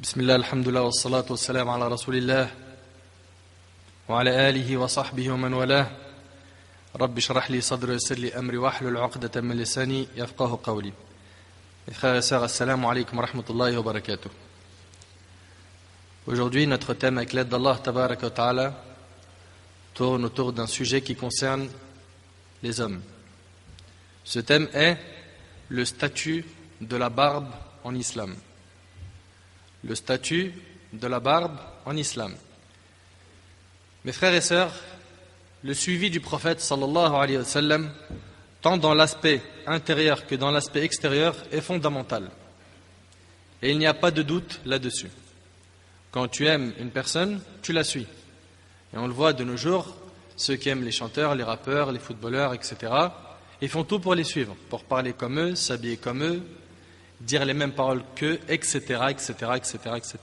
بسم الله الحمد لله والصلاة والسلام على رسول الله وعلى آله وصحبه ومن والاه رب اشرح لي صدري ويسر لي أمري واحلل عقدة من لساني يفقهوا قولي. Mes frères et sœurs, assalamu alaikum wa rahmatullahi wa barakatuh. Aujourd'hui, notre thème avec l'aide d'Allah tabaraka wa ta'ala tourne autour d'un sujet qui concerne les hommes. Ce thème est le statut de la barbe en islam. Le statut de la barbe en islam. Mes frères et sœurs, le suivi du prophète sallallahu alayhi wa sallam, tant dans l'aspect intérieur que dans l'aspect extérieur, est fondamental. Et il n'y a pas de doute là-dessus. Quand tu aimes une personne, tu la suis. Et on le voit de nos jours, ceux qui aiment les chanteurs, les rappeurs, les footballeurs, etc., ils font tout pour les suivre, pour parler comme eux, s'habiller comme eux, dire les mêmes paroles qu'eux, etc., etc., etc., etc.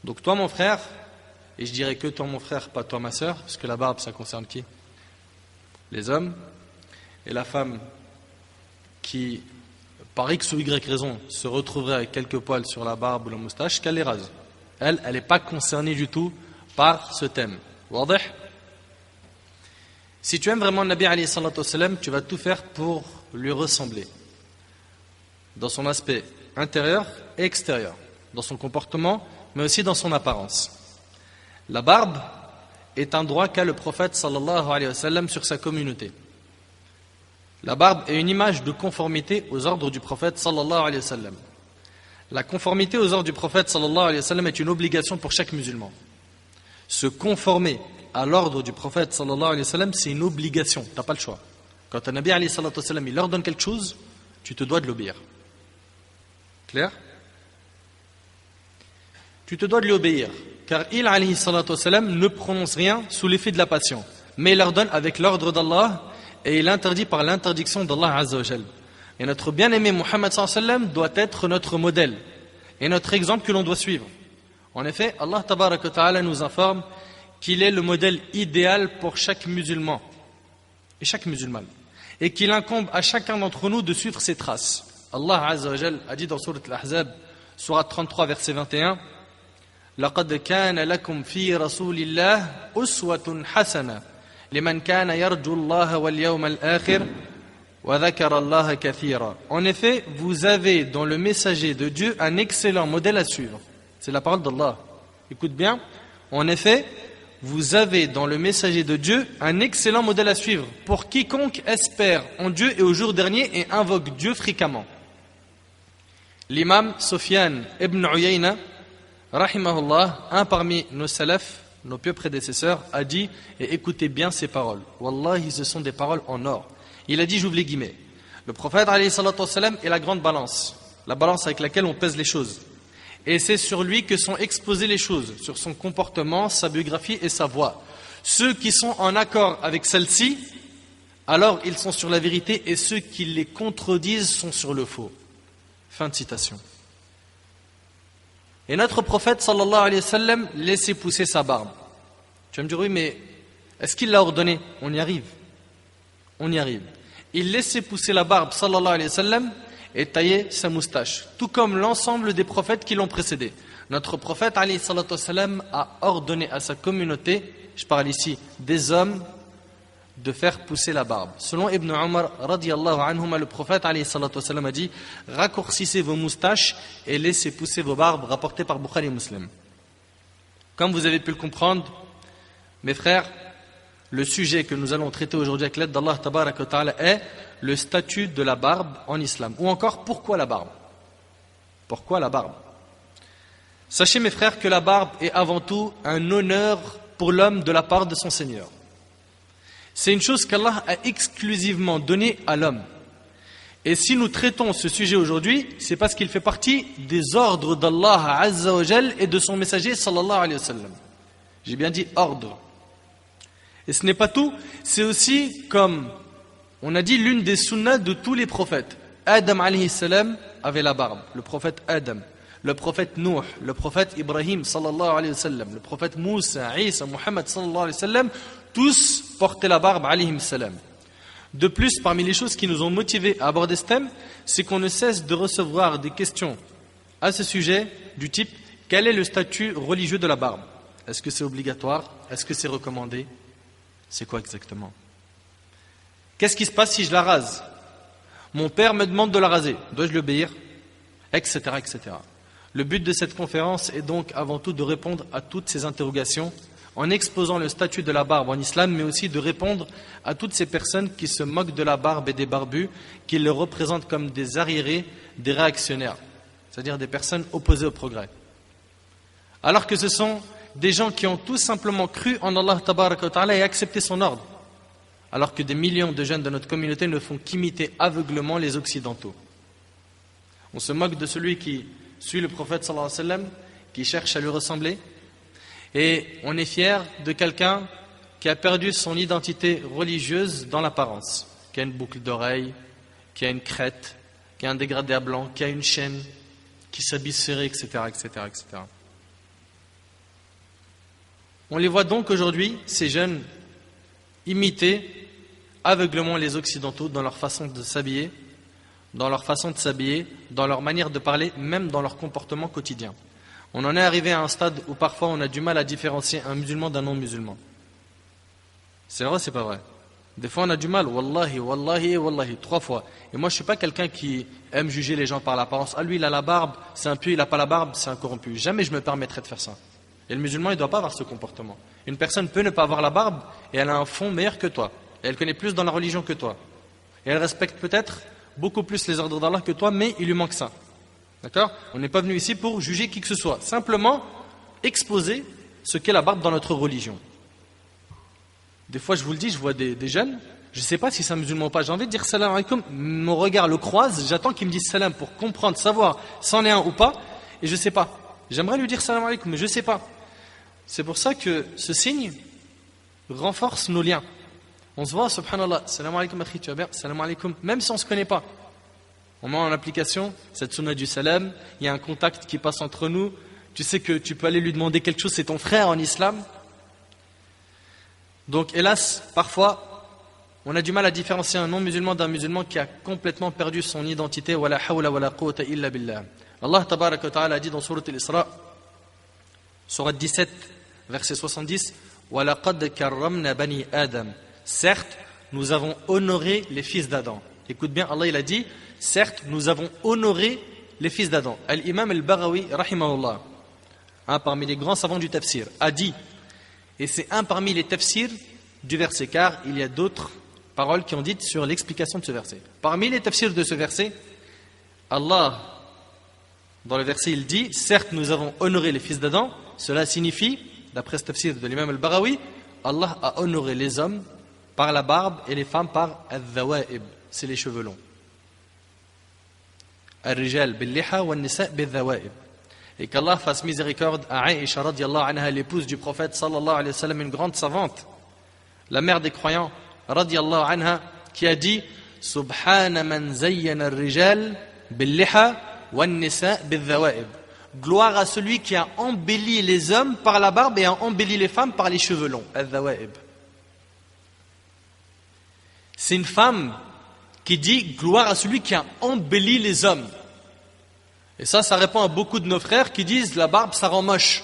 Donc toi mon frère, et je dirais que toi mon frère, pas toi ma sœur, parce que la barbe ça concerne qui? Les hommes. Et la femme qui, par X ou Y raison, se retrouverait avec quelques poils sur la barbe ou la moustache, qu'elle les rase. Elle n'est pas concernée du tout par ce thème. Wadih? Si tu aimes vraiment le Nabi alayhi salatu wassalam, tu vas tout faire pour lui ressembler. Dans son aspect intérieur et extérieur, dans son comportement, mais aussi dans son apparence. La barbe est un droit qu'a le prophète sallallahu alayhi wa sallam sur sa communauté. La barbe est une image de conformité aux ordres du prophète sallallahu alayhi wa sallam. La conformité aux ordres du prophète sallallahu alayhi wa sallam est une obligation pour chaque musulman. Se conformer à l'ordre du prophète sallallahu alayhi wa sallam, c'est une obligation, tu n'as pas le choix. Quand un Nabi alayhi salatu wa sallam, il ordonne quelque chose, tu te dois de l'obéir. Clair? Tu te dois de lui obéir, car il alayhi salatu wa sallam ne prononce rien sous l'effet de la passion, mais il ordonne avec l'ordre d'Allah et il interdit par l'interdiction d'Allah azza wa jal. Et notre bien-aimé Muhammad sallallahu alayhi wa sallam doit être notre modèle et notre exemple que l'on doit suivre. En effet, Allah tabaraka wa ta'ala nous informe qu'il est le modèle idéal pour chaque musulman et chaque musulmane, et qu'il incombe à chacun d'entre nous de suivre ses traces. Allah Azza wa Jal a dit dans Sourate Al-Ahzab, Sourate 33, verset 21, لَقَدْ كَانَ لَكُمْ فِي رَسُولِ اللَّهِ أُسْوَةٌ حَسَنَةٌ لِمَنْ كَانَ يَرْجُو اللَّهَ وَالْيَوْمَ الْآخِرَ وَذَكَرَ اللَّهَ كَثِيرًا. En effet, vous avez dans le messager de Dieu un excellent modèle à suivre. C'est la parole d'Allah. Écoute bien. En effet, vous avez dans le messager de Dieu un excellent modèle à suivre pour quiconque espère en Dieu et au jour dernier et invoque Dieu fréquemment. L'imam Sufyan ibn Uyayna, rahimahullah, un parmi nos salafs, nos pieux prédécesseurs, a dit, et écoutez bien ces paroles, wallahi ce sont des paroles en or. Il a dit, j'ouvre les guillemets, le prophète alayhi salatu wassalam est la grande balance, la balance avec laquelle on pèse les choses. Et c'est sur lui que sont exposées les choses, sur son comportement, sa biographie et sa voix. Ceux qui sont en accord avec celle-ci, alors ils sont sur la vérité, et ceux qui les contredisent sont sur le faux. Fin de citation. Et notre prophète sallallahu alayhi wa sallam laissait pousser sa barbe. Tu vas me dire, oui, mais est-ce qu'il l'a ordonné? On y arrive. On y arrive. Il laissait pousser la barbe sallallahu alayhi wa sallam et tailler sa moustache, tout comme l'ensemble des prophètes qui l'ont précédé. Notre prophète alayhi salatu wa sallam a ordonné à sa communauté, je parle ici des hommes, de faire pousser la barbe. Selon Ibn Umar radiyallahu anhuma, le prophète alayhi salatu wa sallam a dit, raccourcissez vos moustaches et laissez pousser vos barbes, rapporté par Bukhari et Muslim. Comme vous avez pu le comprendre, mes frères, le sujet que nous allons traiter aujourd'hui avec l'aide d'Allah tabaraka wa ta'ala est le statut de la barbe en islam. Ou encore, pourquoi la barbe? Pourquoi la barbe? Sachez mes frères que la barbe est avant tout un honneur pour l'homme de la part de son Seigneur. C'est une chose qu'Allah a exclusivement donnée à l'homme. Et si nous traitons ce sujet aujourd'hui, c'est parce qu'il fait partie des ordres d'Allah Azza wa Jal et de son messager sallallahu alayhi wa sallam. J'ai bien dit ordre. Et ce n'est pas tout, c'est aussi comme on a dit l'une des sunnas de tous les prophètes. Adam alayhi salam avait la barbe, le prophète Adam, le prophète Nuh, le prophète Ibrahim sallallahu alayhi wa sallam, le prophète Moussa, Isa, Muhammad sallallahu alayhi wa sallam, tous portaient la barbe alayhi salam. De plus, parmi les choses qui nous ont motivés à aborder ce thème, c'est qu'on ne cesse de recevoir des questions à ce sujet du type: quel est le statut religieux de la barbe? Est-ce que c'est obligatoire? Est-ce que c'est recommandé? C'est quoi exactement? Qu'est-ce qui se passe si je la rase? Mon père me demande de la raser, dois-je l'obéir? Etc., etc. Le but de cette conférence est donc avant tout de répondre à toutes ces interrogations en exposant le statut de la barbe en islam, mais aussi de répondre à toutes ces personnes qui se moquent de la barbe et des barbus, qui le représentent comme des arriérés, des réactionnaires, c'est-à-dire des personnes opposées au progrès. Alors que ce sont des gens qui ont tout simplement cru en Allah tabaraka wa ta'ala et accepté son ordre, alors que des millions de jeunes de notre communauté ne font qu'imiter aveuglement les occidentaux. On se moque de celui qui suit le prophète sallallahu alayhi wa sallam, qui cherche à lui ressembler, et on est fier de quelqu'un qui a perdu son identité religieuse dans l'apparence, qui a une boucle d'oreille, qui a une crête, qui a un dégradé à blanc, qui a une chaîne, qui s'habille serré, etc., etc., etc. On les voit donc aujourd'hui, ces jeunes, imiter aveuglement les occidentaux dans leur façon de s'habiller, dans leur manière de parler, même dans leur comportement quotidien. On en est arrivé à un stade où parfois on a du mal à différencier un musulman d'un non-musulman. C'est vrai, c'est pas vrai. Des fois on a du mal, wallahi, wallahi, wallahi, 3 fois. Et moi je suis pas quelqu'un qui aime juger les gens par l'apparence. Ah lui il a la barbe, c'est un pieux, il a pas la barbe, c'est un corrompu. Jamais je me permettrais de faire ça. Et le musulman il doit pas avoir ce comportement. Une personne peut ne pas avoir la barbe et elle a un fond meilleur que toi. Et elle connaît plus dans la religion que toi. Et elle respecte peut-être beaucoup plus les ordres d'Allah que toi, mais il lui manque ça. D'accord? On n'est pas venu ici pour juger qui que ce soit. Simplement exposer ce qu'est la barbe dans notre religion. Des fois, je vous le dis, je vois des jeunes, je ne sais pas si c'est un musulman ou pas, j'ai envie de dire salam alaikum, mon regard le croise, j'attends qu'il me dise salam pour comprendre, savoir s'en est un ou pas, et je ne sais pas. J'aimerais lui dire salam alaikum, mais je ne sais pas. C'est pour ça que ce signe renforce nos liens. On se voit, subhanallah, salam alaikum akhi, tu vas bien, salam alaikum, même si on ne se connaît pas. On met en application cette sunna du salam, il y a un contact qui passe entre nous, tu sais que tu peux aller lui demander quelque chose, c'est ton frère en islam. Donc hélas, parfois, on a du mal à différencier un non-musulman d'un musulman qui a complètement perdu son identité. Wala hawla wala quwwata illa billah. Allah tabaraka wa ta'ala a dit dans sourate al-Isra, sourate 17, verset 70, وَلَقَدْ كَرَّمْنَا بَنِي آدَمَ. Certes, nous avons honoré les fils d'Adam. Écoute bien, Allah il a dit, certes, nous avons honoré les fils d'Adam. Al-Imam al-Baghawi, rahimahullah, parmi les grands savants du tafsir, a dit, et c'est un parmi les tafsirs du verset, car il y a d'autres paroles qui ont dit sur l'explication de ce verset. Parmi les tafsirs de ce verset, Allah, dans le verset, il dit, certes, nous avons honoré les fils d'Adam. Cela signifie, d'après ce tafsir de l'imam al-Baghawi, Allah a honoré les hommes par la barbe et les femmes par al-dhawa'ib, c'est les cheveux longs. Al-rijal bil-liha wa al-nisa bil-dhawa'ib. Et qu'Allah fasse miséricorde à Aïcha radiallahu anha, l'épouse du prophète sallallahu alayhi wa sallam, une grande savante, la mère des croyants radiallahu anha, qui a dit Subhana man zayyana al-rijal bil-liha wa al-nisa bil-dhawa'ib. Gloire à celui qui a embelli les hommes par la barbe et a embelli les femmes par les cheveux longs. Al-dhawa'ib. C'est une femme qui dit gloire à celui qui a embelli les hommes. Et ça répond à beaucoup de nos frères qui disent la barbe ça rend moche.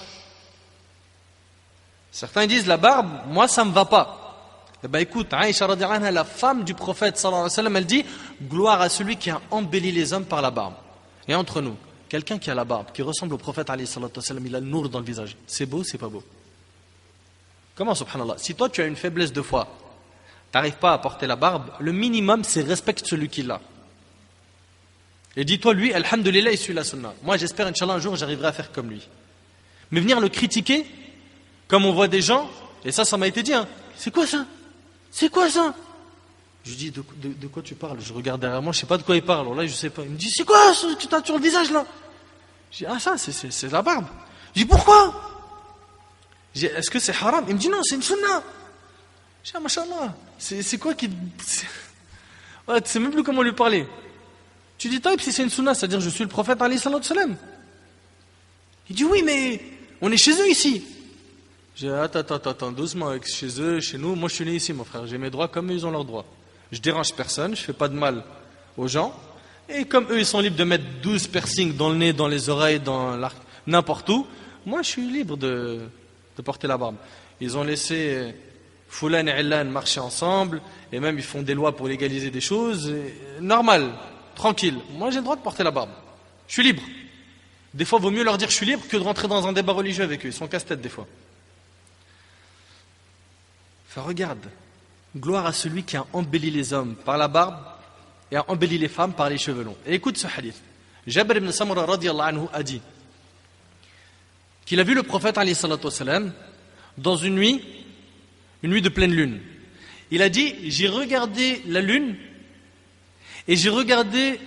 Certains disent la barbe, moi ça me va pas. Eh bien écoute, Aïcha radhiyallahu anha, la femme du prophète sallallahu alayhi wa sallam, elle dit gloire à celui qui a embelli les hommes par la barbe. Et entre nous, quelqu'un qui a la barbe, qui ressemble au prophète alayhi salatu wa sallam, il a le nour dans le visage. C'est beau, c'est pas beau? Comment subhanallah? Si toi tu as une faiblesse de foi, tu n'arrives pas à porter la barbe, le minimum c'est respecte celui qui l'a. Et dis-toi, lui, alhamdulillah, il suit la sunna. Moi, j'espère, Inch'Allah, un jour, j'arriverai à faire comme lui. Mais venir le critiquer, comme on voit des gens, et ça m'a été dit, hein, c'est quoi ça? C'est quoi ça? Je lui dis, de quoi tu parles? Je regarde derrière moi, je sais pas de quoi il parle. Alors là, je sais pas. Il me dit, c'est quoi ça que tu as sur le visage, là? Je dis, ah, ça, c'est la barbe. Je dis, pourquoi? Je dis, est-ce que c'est haram? Il me dit, non, c'est une sunna. Je dis, ah, mashallah, c'est quoi qui... Ouais, tu sais même plus comment lui parler. Tu dis, taïb, si c'est une sunna, c'est-à-dire je suis le prophète alayhi salatu salam. Il dit, oui, mais on est chez eux ici. J'ai dit, attends, doucement, avec chez eux, chez nous, moi je suis né ici, mon frère, j'ai mes droits comme ils ont leurs droits. Je dérange personne, je fais pas de mal aux gens, Et comme eux, ils sont libres de mettre 12 piercings dans le nez, dans les oreilles, dans n'importe où, moi, je suis libre de porter la barbe. Ils ont laissé Foulan et Illan marcher ensemble, et même ils font des lois pour légaliser des choses. Normal, tranquille. Moi, j'ai le droit de porter la barbe. Je suis libre. Des fois, il vaut mieux leur dire je suis libre que de rentrer dans un débat religieux avec eux. Ils sont casse-tête des fois. Enfin, regarde. Gloire à celui qui a embelli les hommes par la barbe et a embelli les femmes par les cheveux longs. Et écoute ce hadith. Jabir ibn Samura radiyallahu anhu a dit qu'il a vu le prophète alayhi salatu wassalam dans une nuit de pleine lune. Il a dit, j'ai regardé la lune et j'ai regardé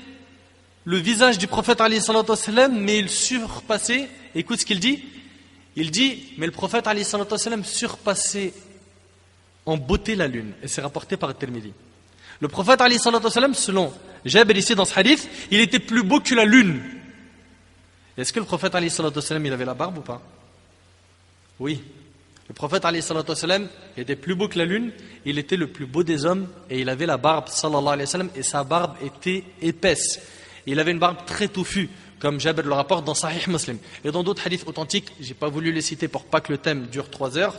le visage du prophète alayhi salatu wassalam, mais il surpassait, écoute ce qu'il dit, il dit, mais le prophète alayhi salatu wassalam surpassait en beauté la lune, et c'est rapporté par Tirmidhi. Le prophète alayhi salatu wassalam, selon Jabir ici dans ce hadith, il était plus beau que la lune. Est-ce que le prophète alayhi salatu wassalam, il avait la barbe ou pas? Oui. Le prophète alayhi salatu wassalam était plus beau que la lune, il était le plus beau des hommes, et il avait la barbe sallallahu alayhi wa sallam, et sa barbe était épaisse. Il avait une barbe très touffue, comme Jabir le rapporte dans Sahih Muslim. Et dans d'autres hadiths authentiques, j'ai pas voulu les citer pour pas que le thème dure 3 heures,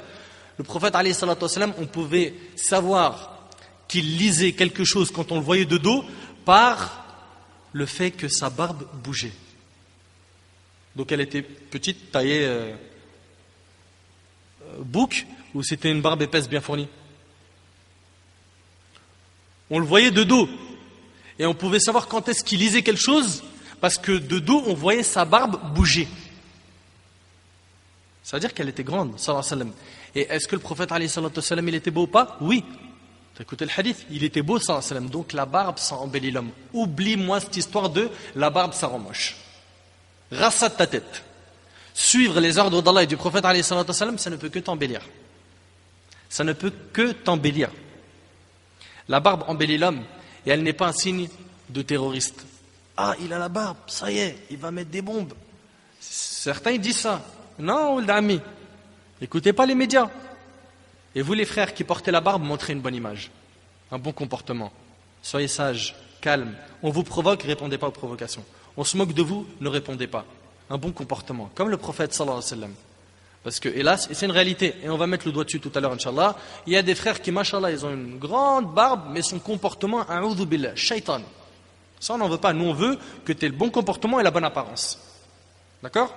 le prophète alayhi salatu wassalam, on pouvait savoir qu'il lisait quelque chose quand on le voyait de dos par le fait que sa barbe bougeait. Donc elle était petite, taillée bouc, ou c'était une barbe épaisse bien fournie. On le voyait de dos. Et on pouvait savoir quand est-ce qu'il lisait quelque chose, parce que de dos, on voyait sa barbe bouger. Ça veut dire qu'elle était grande, sallallahu alayhi wa sallam. Et est-ce que le prophète alayhi salatu wa sallam, il était beau ou pas? Oui. Tu as écouté le hadith? Il était beau, sallallahu alayhi wa sallam. Donc la barbe, ça embellit l'homme. Oublie-moi cette histoire de la barbe, ça rend moche. Rassa de ta tête. Suivre les ordres d'Allah et du prophète alayhi salatu wa sallam, ça ne peut que t'embellir. Ça ne peut que t'embellir. La barbe embellit l'homme. Et elle n'est pas un signe de terroriste. Ah, il a la barbe, ça y est, il va mettre des bombes. Certains ils disent ça. Non, l'ami, écoutez pas les médias. Et vous les frères qui portez la barbe, montrez une bonne image, un bon comportement. Soyez sages, calmes. On vous provoque, répondez pas aux provocations. On se moque de vous, ne répondez pas. Un bon comportement, comme le prophète sallallahu alayhi wa sallam. Parce que, hélas, et c'est une réalité, et on va mettre le doigt dessus tout à l'heure, Inch'Allah, il y a des frères qui, mashallah, ils ont une grande barbe, mais son comportement, a'udhu billah, shaitan. Ça, on n'en veut pas. Nous, on veut que tu aies le bon comportement et la bonne apparence. D'accord?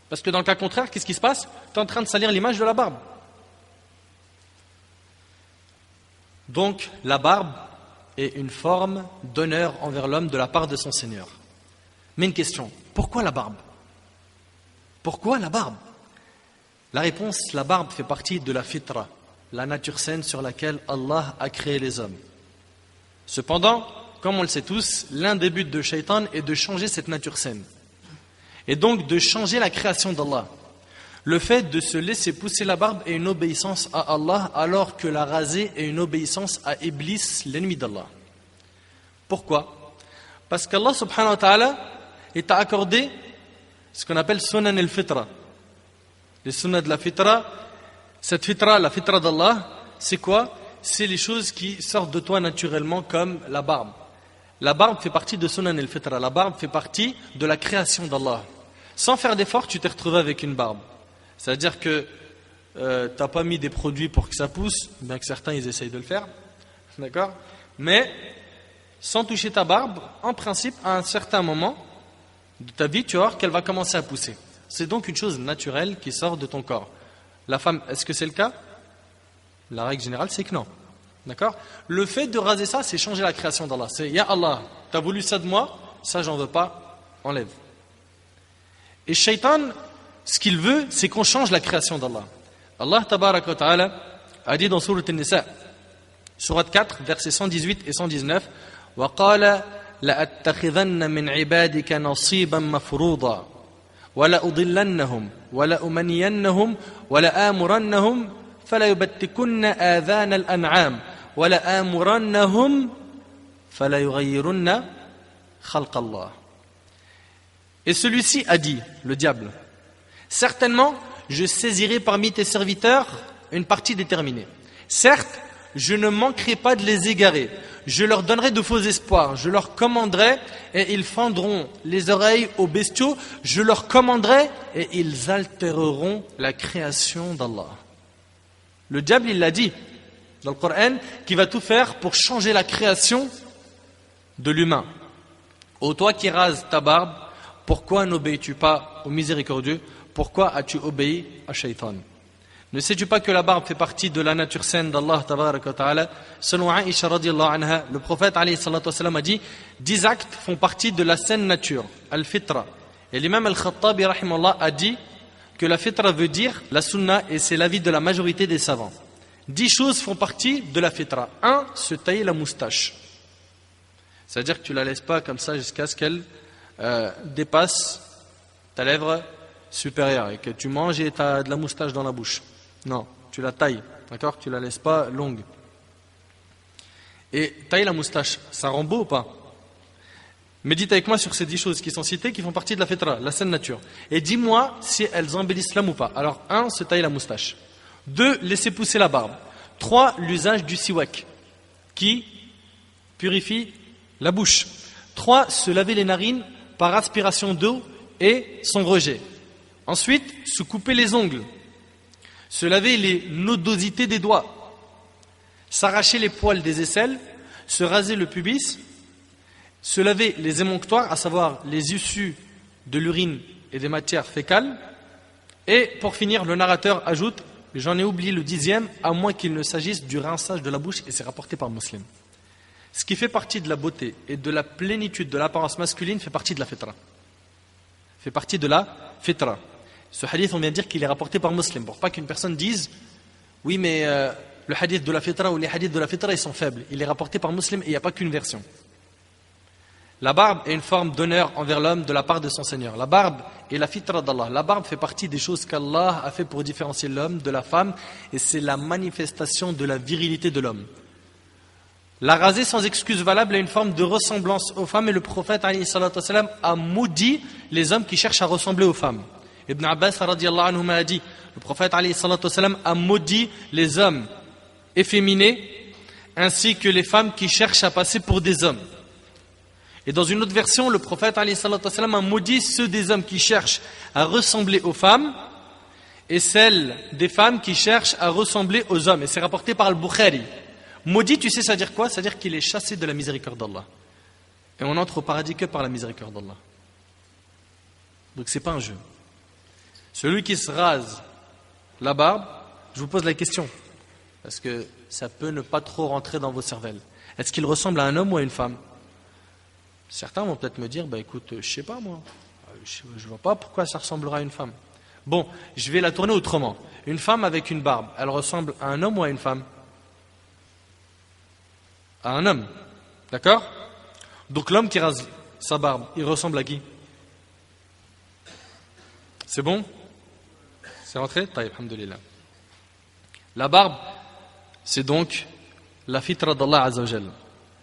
Parce que dans le cas contraire, qu'est-ce qui se passe? Tu es en train de salir l'image de la barbe. Donc, la barbe est une forme d'honneur envers l'homme de la part de son Seigneur. Mais une question, pourquoi la barbe? Pourquoi la barbe? La réponse, la barbe fait partie de la fitra, la nature saine sur laquelle Allah a créé les hommes. Cependant, comme on le sait tous, l'un des buts de Shaitan est de changer cette nature saine. Et donc de changer la création d'Allah. Le fait de se laisser pousser la barbe est une obéissance à Allah, alors que la raser est une obéissance à Iblis, l'ennemi d'Allah. Pourquoi? Parce qu'Allah subhanahu wa ta'ala est à accorder ce qu'on appelle sunan al-fitra. Les sunnahs de la fitra, cette fitra, la fitra d'Allah, c'est quoi? C'est les choses qui sortent de toi naturellement comme la barbe. La barbe fait partie de sunan al-fitra, la barbe fait partie de la création d'Allah. Sans faire d'effort, tu t'es retrouvé avec une barbe. C'est-à-dire que tu n'as pas mis des produits pour que ça pousse, bien que certains ils essayent de le faire, d'accord? Mais sans toucher ta barbe, en principe, à un certain moment de ta vie, tu vas voir qu'elle va commencer à pousser. C'est donc une chose naturelle qui sort de ton corps. La femme, est-ce que c'est le cas? La règle générale, c'est que non. D'accord? Le fait de raser ça, c'est changer la création d'Allah. C'est, Ya Allah, tu as voulu ça de moi, ça j'en veux pas, enlève. Et Shaitan, ce qu'il veut, c'est qu'on change la création d'Allah. Allah tabarak wa ta'ala a dit dans Sourate An-Nisa, Sourate 4, versets 118 et 119, وَقَالَ لَأَتَّخِذَنَّ مِنْ عِبَادِكَ نَصِيبًا مَفْرُوضًا وَلَأُضِلَّنَّهُمْ وَلَأُمَنِّيَنَّهُمْ وَلَآمُرَنَّهُمْ فَلَيُبَتِّكُنَّ آذَانَ الْأَنْعَامِ وَلَآمُرَنَّهُمْ فَلَيُغَيِّرُنَّ خَلْقَ اللَّهِ. Et celui-ci a dit, le diable, certainement, je saisirai parmi tes serviteurs une partie déterminée. Certes, je ne manquerai pas de les égarer. je leur donnerai de faux espoirs, je leur commanderai et ils fendront les oreilles aux bestiaux, je leur commanderai et ils altéreront la création d'Allah. Le diable, il l'a dit dans le Coran, qui va tout faire pour changer la création de l'humain. Ô toi qui rases ta barbe, pourquoi n'obéis-tu pas au miséricordieux? Pourquoi as-tu obéi à Shaitan? Ne sais-tu pas que la barbe fait partie de la nature saine d'Allah tabaraka wa ta'ala? Selon Aïcha radiallahu anha, le prophète alayhi salatu wa sallam a dit 10 actes font partie de la saine nature, al-fitra. Et l'imam al-Khattabi rahimallah a dit que la fitra veut dire la sunna et c'est l'avis de la majorité des savants. 10 choses font partie de la fitra. 1. Se tailler la moustache. C'est-à-dire que tu la laisses pas comme ça jusqu'à ce qu'elle dépasse ta lèvre supérieure et que tu manges et tu as de la moustache dans la bouche. Non, tu la tailles, d'accord? Tu la laisses pas longue. Et tailler la moustache, ça rend beau ou pas? Médite avec moi sur ces 10 choses qui sont citées, qui font partie de la fitra, la saine nature. Et dis-moi si elles embellissent l'homme ou pas. Alors, 1, se tailler la moustache. 2, laisser pousser la barbe. 3, l'usage du siwak, qui purifie la bouche. 3, se laver les narines par aspiration d'eau et son rejet. Ensuite, se couper les ongles. Se laver les nodosités des doigts. S'arracher les poils des aisselles. Se raser le pubis. Se laver les émonctoires, à savoir les issues de l'urine et des matières fécales. Et pour finir, le narrateur ajoute, j'en ai oublié le 10e, à moins qu'il ne s'agisse du rinçage de la bouche, et c'est rapporté par Muslim. Ce qui fait partie de la beauté et de la plénitude de l'apparence masculine fait partie de la fitra. Fait partie de la fitra. Ce hadith, on vient de dire qu'il est rapporté par Muslim, pour pas qu'une personne dise, oui mais le hadith de la fitra ou les hadiths de la fitra, ils sont faibles. Il est rapporté par Muslim et il n'y a pas qu'une version. La barbe est une forme d'honneur envers l'homme de la part de son Seigneur. La barbe est la fitra d'Allah. La barbe fait partie des choses qu'Allah a fait pour différencier l'homme de la femme et c'est la manifestation de la virilité de l'homme. La raser sans excuse valable est une forme de ressemblance aux femmes et le prophète alayhi salatu wa sallam a maudit les hommes qui cherchent à ressembler aux femmes. Ibn Abbas radiallahu anhu a dit, le prophète alayhi salatu wa sallam a maudit les hommes efféminés ainsi que les femmes qui cherchent à passer pour des hommes. Et dans une autre version, le prophète alayhi salatu wa sallam a maudit ceux des hommes qui cherchent à ressembler aux femmes et celles des femmes qui cherchent à ressembler aux hommes. Et c'est rapporté par Al-Bukhari. Maudit, tu sais, ça veut dire quoi? Ça veut dire qu'il est chassé de la miséricorde d'Allah. Et on entre au paradis que par la miséricorde d'Allah. Donc c'est pas un jeu. Celui qui se rase la barbe, je vous pose la question, parce que ça peut ne pas trop rentrer dans vos cervelles. Est-ce qu'il ressemble à un homme ou à une femme? Certains vont peut-être me dire, écoute, je sais pas moi, je vois pas pourquoi ça ressemblera à une femme. Bon, je vais la tourner autrement. Une femme avec une barbe, elle ressemble à un homme ou à une femme? À un homme, d'accord? Donc l'homme qui rase sa barbe, il ressemble à qui? C'est bon? C'est rentré? Taïb, alhamdoulilah. La barbe, c'est donc la fitra d'Allah Azza wa Jal.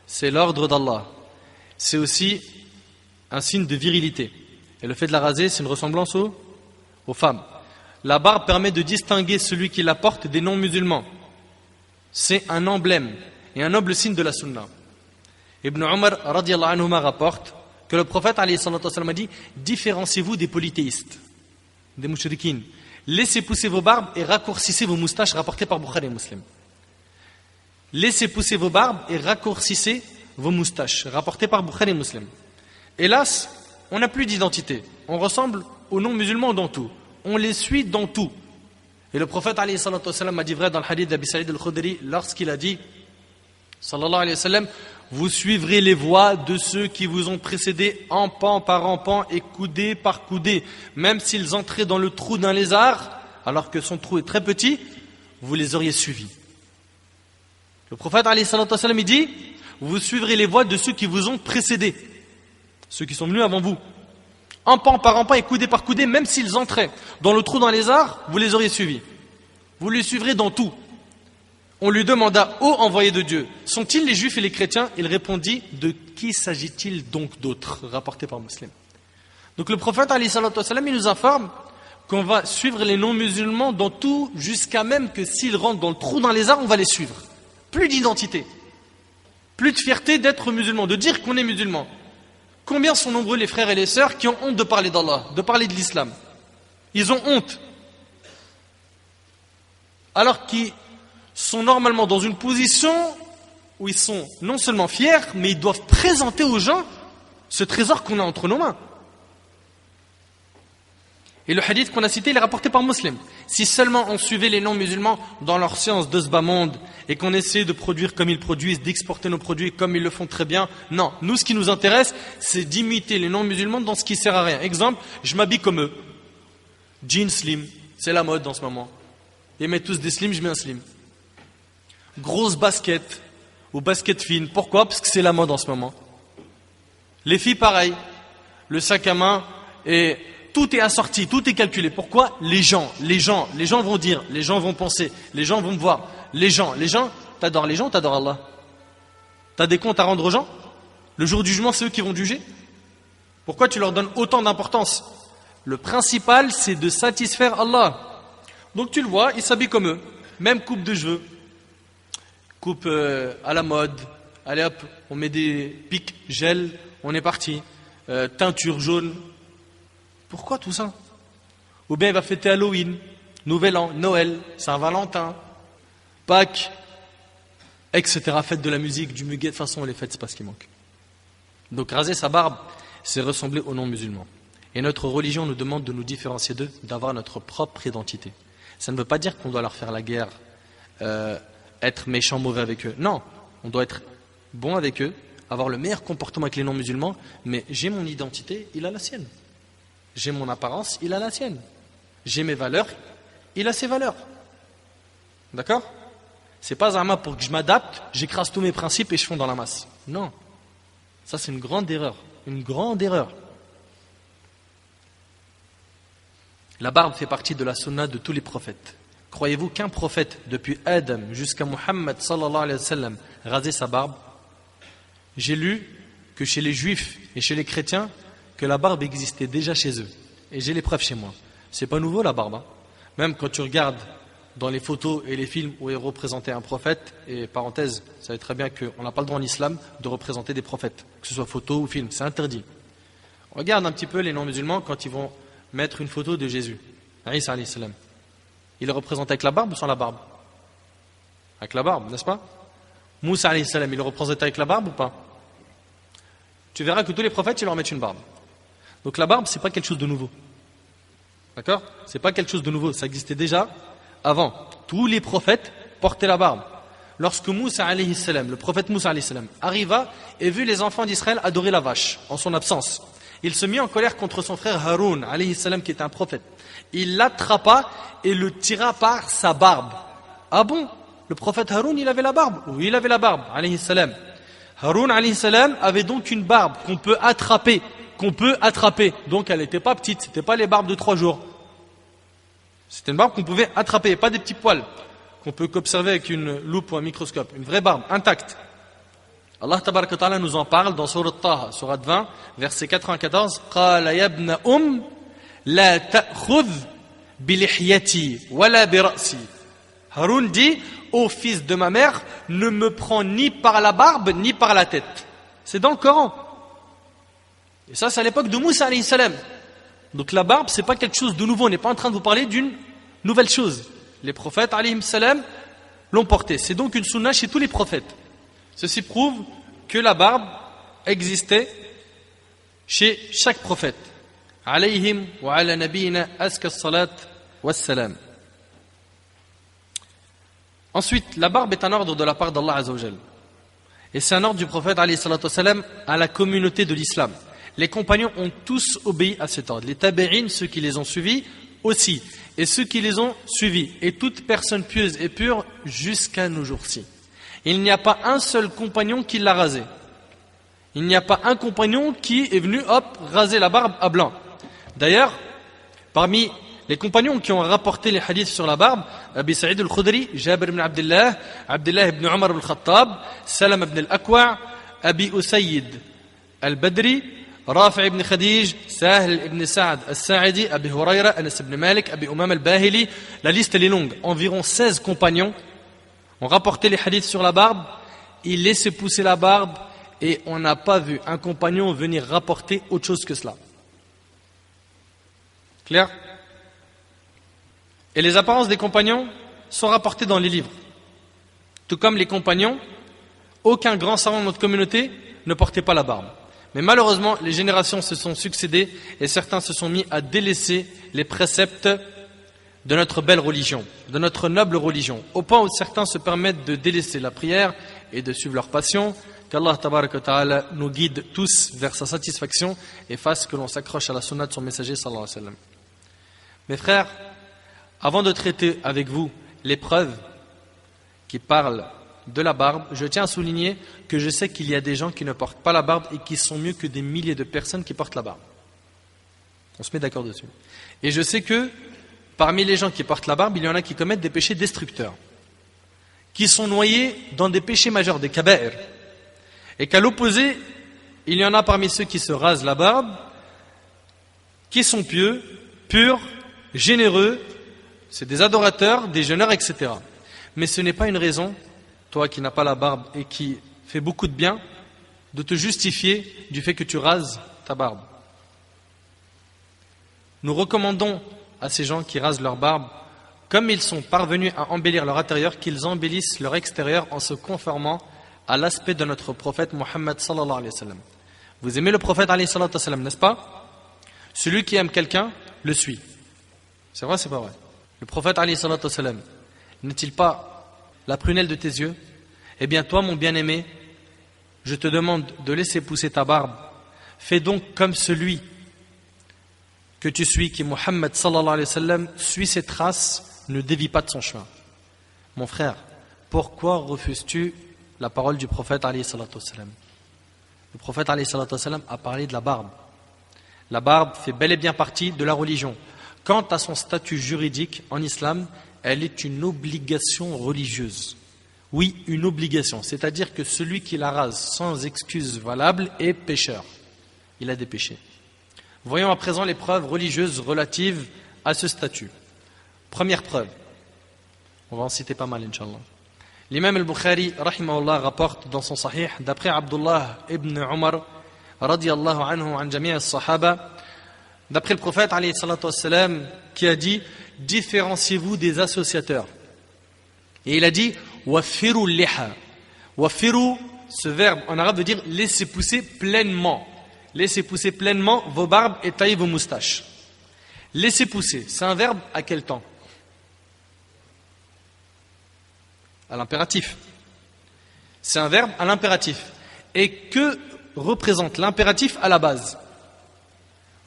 C'est l'ordre d'Allah. C'est aussi un signe de virilité. Et le fait de la raser, c'est une ressemblance aux femmes. La barbe permet de distinguer celui qui la porte des non-musulmans. C'est un emblème et un noble signe de la sunna. Ibn Umar radiallahu anhu rapporte que le prophète alayhi salatu wa sallam a dit, différenciez-vous des polythéistes, des mushrikines. Laissez pousser vos barbes et raccourcissez vos moustaches, rapporté par Bukhari et Muslim. Laissez pousser vos barbes et raccourcissez vos moustaches, rapporté par Bukhari et Muslim. Hélas, on n'a plus d'identité. On ressemble aux non-musulmans dans tout. On les suit dans tout. Et le prophète alayhi salatu wa sallam a dit vrai dans le hadith d'Abi Sa'id al-Khudri lorsqu'il a dit, sallallahu alayhi wa sallam, vous suivrez les voies de ceux qui vous ont précédés empan par empan et coudée par coudée. Même s'ils entraient dans le trou d'un lézard, alors que son trou est très petit, vous les auriez suivis. Le prophète alayhi salatu wa sallam, il dit, vous suivrez les voies de ceux qui vous ont précédés, ceux qui sont venus avant vous. Empan par empan et coudée par coudée, même s'ils entraient dans le trou d'un lézard, vous les auriez suivis. Vous les suivrez dans tout. On lui demanda, ô envoyé de Dieu, sont-ils les juifs et les chrétiens? Il répondit, de qui s'agit-il donc d'autres? Rapporté par Muslim. Donc le prophète alayhi salatu wa sallam, il nous informe qu'on va suivre les non-musulmans dans tout, jusqu'à même que s'ils rentrent dans le trou d'un lézard, on va les suivre. Plus d'identité. Plus de fierté d'être musulman, de dire qu'on est musulman. Combien sont nombreux les frères et les sœurs qui ont honte de parler d'Allah, de parler de l'islam? Ils ont honte. Alors qu'ils sont normalement dans une position où ils sont non seulement fiers, mais ils doivent présenter aux gens ce trésor qu'on a entre nos mains. Et le hadith qu'on a cité, il est rapporté par Muslim. Si seulement on suivait les non-musulmans dans leur science de ce bas monde et qu'on essayait de produire comme ils produisent, d'exporter nos produits comme ils le font très bien, non. Nous, ce qui nous intéresse, c'est d'imiter les non-musulmans dans ce qui sert à rien. Exemple, je m'habille comme eux. Jeans slim, c'est la mode en ce moment. Ils mettent tous des slims, je mets un slim. Grosse basket ou basket fine. Pourquoi? Parce que c'est la mode en ce moment. Les filles, pareil. Le sac à main et tout est assorti, tout est calculé. Pourquoi? Les gens vont dire, les gens vont penser, les gens vont me voir. Les gens, t'adores les gens ou t'adores Allah? T'as des comptes à rendre aux gens? Le jour du jugement, c'est eux qui vont te juger? Pourquoi tu leur donnes autant d'importance? Le principal, c'est de satisfaire Allah. Donc tu le vois, ils s'habillent comme eux. Même coupe de cheveux. Coupe à la mode. Allez hop, on met des pics, gel, on est parti. Teinture jaune. Pourquoi tout ça? Ou bien il va fêter Halloween, Nouvel An, Noël, Saint-Valentin, Pâques, etc. Fête de la musique, du muguet, de toute façon les fêtes, c'est pas ce qui manque. Donc raser sa barbe, c'est ressembler aux non-musulmans. Et notre religion nous demande de nous différencier d'eux, d'avoir notre propre identité. Ça ne veut pas dire qu'on doit leur faire la guerre, être méchant, mauvais avec eux. Non, on doit être bon avec eux, avoir le meilleur comportement avec les non-musulmans, mais j'ai mon identité, il a la sienne. J'ai mon apparence, il a la sienne. J'ai mes valeurs, il a ses valeurs. D'accord? C'est pas un pour que je m'adapte, j'écrase tous mes principes et je fonds dans la masse. Non. Ça, c'est une grande erreur. Une grande erreur. La barbe fait partie de la sunna de tous les prophètes. Croyez-vous qu'un prophète, depuis Adam jusqu'à Muhammad sallallahu alayhi wa sallam, rasait sa barbe? J'ai lu que chez les juifs et chez les chrétiens, que la barbe existait déjà chez eux. Et j'ai les preuves chez moi. C'est pas nouveau la barbe. Hein. Même quand tu regardes dans les photos et les films où est représenté un prophète, et parenthèse, vous savez très bien qu'on n'a pas le droit en islam de représenter des prophètes, que ce soit photo ou film, c'est interdit. Regarde un petit peu les non-musulmans quand ils vont mettre une photo de Jésus, Isa alayhi salam. Il est représenté avec la barbe ou sans la barbe? Avec la barbe, n'est-ce pas? Moussa alayhi salam, il est représenté avec la barbe ou pas? Tu verras que tous les prophètes, ils leur mettent une barbe. Donc la barbe, c'est pas quelque chose de nouveau. D'accord? C'est pas quelque chose de nouveau, ça existait déjà avant. Tous les prophètes portaient la barbe. Lorsque Moussa alayhi salam, le prophète Moussa alayhi salam, arriva et vit les enfants d'Israël adorer la vache en son absence, il se mit en colère contre son frère Haroun alayhi salam qui était un prophète. Il l'attrapa et le tira par sa barbe. Ah bon? Le prophète Haroun, il avait la barbe? Oui, il avait la barbe, alayhi salam. Haroun alayhi salam avait donc une barbe qu'on peut attraper. Donc elle n'était pas petite, c'était pas les barbes de 3 jours. C'était une barbe qu'on pouvait attraper, pas des petits poils qu'on peut qu'observer avec une loupe ou un microscope. Une vraie barbe, intacte. Allah tabaraka wa ta'ala nous en parle dans Surat Taha, Surat 20, verset 94. Qala yabna la ta'khudh bilihyati wala bira'si. Haroun dit, ô fils de ma mère, ne me prends ni par la barbe ni par la tête. C'est dans le Coran. Et ça, c'est à l'époque de Moussa alayhi salam. Donc la barbe, c'est pas quelque chose de nouveau. On n'est pas en train de vous parler d'une nouvelle chose. Les prophètes alayhi salam l'ont porté. C'est donc une sunna chez tous les prophètes. Ceci prouve que la barbe existait chez chaque prophète. Alayhim wa ala nabiyina aska salat wassalam. Ensuite, la barbe est un ordre de la part d'Allah Azza wa Jal. Et c'est un ordre du prophète alayhi salatu wassalam à la communauté de l'islam. Les compagnons ont tous obéi à cet ordre. Les tabi'in, ceux qui les ont suivis, aussi. Et ceux qui les ont suivis. Et toute personne pieuse et pure jusqu'à nos jours-ci. Il n'y a pas un seul compagnon qui l'a rasé. Il n'y a pas un compagnon qui est venu, raser la barbe à blanc. D'ailleurs, parmi les compagnons qui ont rapporté les hadiths sur la barbe, Abi Sa'id al-Khudri, Jabir ibn Abdullah, Abdullah ibn Umar al-Khattab, Salam ibn al-Akwa', Abi Usayd al-Badri, Rafi' ibn Khadij, Sahl ibn Sa'ad al-Sa'idi, Abi Hurayra, Anas ibn Malik, Abi Umam al-Bahili. La liste elle est longue. Environ 16 compagnons ont rapporté les hadiths sur la barbe. il laissait pousser la barbe et on n'a pas vu un compagnon venir rapporter autre chose que cela. Clair? Et les apparences des compagnons sont rapportées dans les livres. Tout comme les compagnons, aucun grand savant de notre communauté ne portait pas la barbe. Mais malheureusement, les générations se sont succédées et certains se sont mis à délaisser les préceptes de notre belle religion, de notre noble religion, au point où certains se permettent de délaisser la prière et de suivre leur passion. Qu'Allah tabaraka wa ta'ala nous guide tous vers sa satisfaction et fasse que l'on s'accroche à la sunna de son messager sallallahu alayhi wa sallam. Mes frères, avant de traiter avec vous les preuves qui parlent de la barbe, je tiens à souligner que je sais qu'il y a des gens qui ne portent pas la barbe et qui sont mieux que des milliers de personnes qui portent la barbe. On se met d'accord dessus. Et je sais que parmi les gens qui portent la barbe, il y en a qui commettent des péchés destructeurs, qui sont noyés dans des péchés majeurs, des kaba'ir. Et qu'à l'opposé, il y en a parmi ceux qui se rasent la barbe, qui sont pieux, purs, généreux, c'est des adorateurs, des jeûneurs, etc. Mais ce n'est pas une raison, toi qui n'as pas la barbe et qui fais beaucoup de bien, de te justifier du fait que tu rases ta barbe. Nous recommandons à ces gens qui rasent leur barbe, comme ils sont parvenus à embellir leur intérieur, qu'ils embellissent leur extérieur en se conformant à l'aspect de notre prophète Mohammed sallallahu alayhi wa sallam. Vous aimez le prophète alayhi wa sallam, n'est-ce pas? Celui qui aime quelqu'un le suit. C'est vrai, c'est pas vrai? Le prophète alayhi wa sallam n'est-il pas la prunelle de tes yeux? Eh bien toi, mon bien-aimé, je te demande de laisser pousser ta barbe. Fais donc comme celui que tu suis, qui Mohammed sallallahu alayhi wa sallam, suit ses traces, ne dévie pas de son chemin. Mon frère, pourquoi refuses-tu la parole du prophète alayhi salatu wassalam? Le prophète alayhi salatu wassalam a parlé de la barbe. La barbe fait bel et bien partie de la religion. Quant à son statut juridique en islam, elle est une obligation religieuse. Oui, une obligation, c'est-à-dire que celui qui la rase sans excuse valable est pécheur. Il a des péchés. Voyons à présent les preuves religieuses relatives à ce statut. Première preuve, on va en citer pas mal, Inch'Allah. L'imam al-Bukhari, rahimahullah, rapporte dans son sahih, d'après Abdullah ibn Umar, radiyallahu anhu, an jami' al-sahaba, d'après le prophète, alayhi salatu wassalam, qui a dit, différenciez-vous des associateurs. Et il a dit, wafiru liha. Wafiru, ce verbe en arabe veut dire laissez pousser pleinement. Laissez pousser pleinement vos barbes et taillez vos moustaches. Laissez pousser, c'est un verbe à quel temps? À l'impératif. C'est un verbe à l'impératif. Et que représente l'impératif à la base?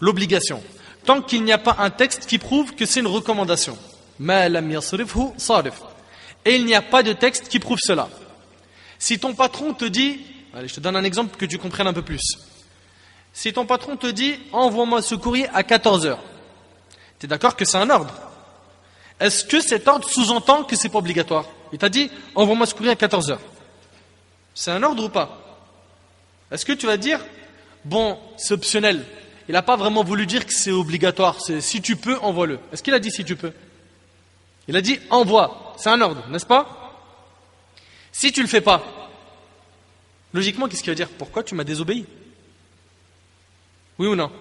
L'obligation. Tant qu'il n'y a pas un texte qui prouve que c'est une recommandation. Ma lam yasrifhu sarif. Et il n'y a pas de texte qui prouve cela. Si ton patron te dit, allez, je te donne un exemple que tu comprennes un peu plus. Si ton patron te dit, envoie-moi ce courrier à 14h, tu es d'accord que c'est un ordre? Est-ce que cet ordre sous-entend que c'est pas obligatoire? Il t'a dit, envoie-moi ce courrier à 14h. C'est un ordre ou pas? Est-ce que tu vas dire, bon, c'est optionnel? Il n'a pas vraiment voulu dire que c'est obligatoire. C'est si tu peux, envoie-le. Est-ce qu'il a dit si tu peux? Il a dit envoie. C'est un ordre, n'est-ce pas? Si tu ne le fais pas, logiquement, qu'est-ce qu'il va dire? Pourquoi tu m'as désobéi? Oui ou non?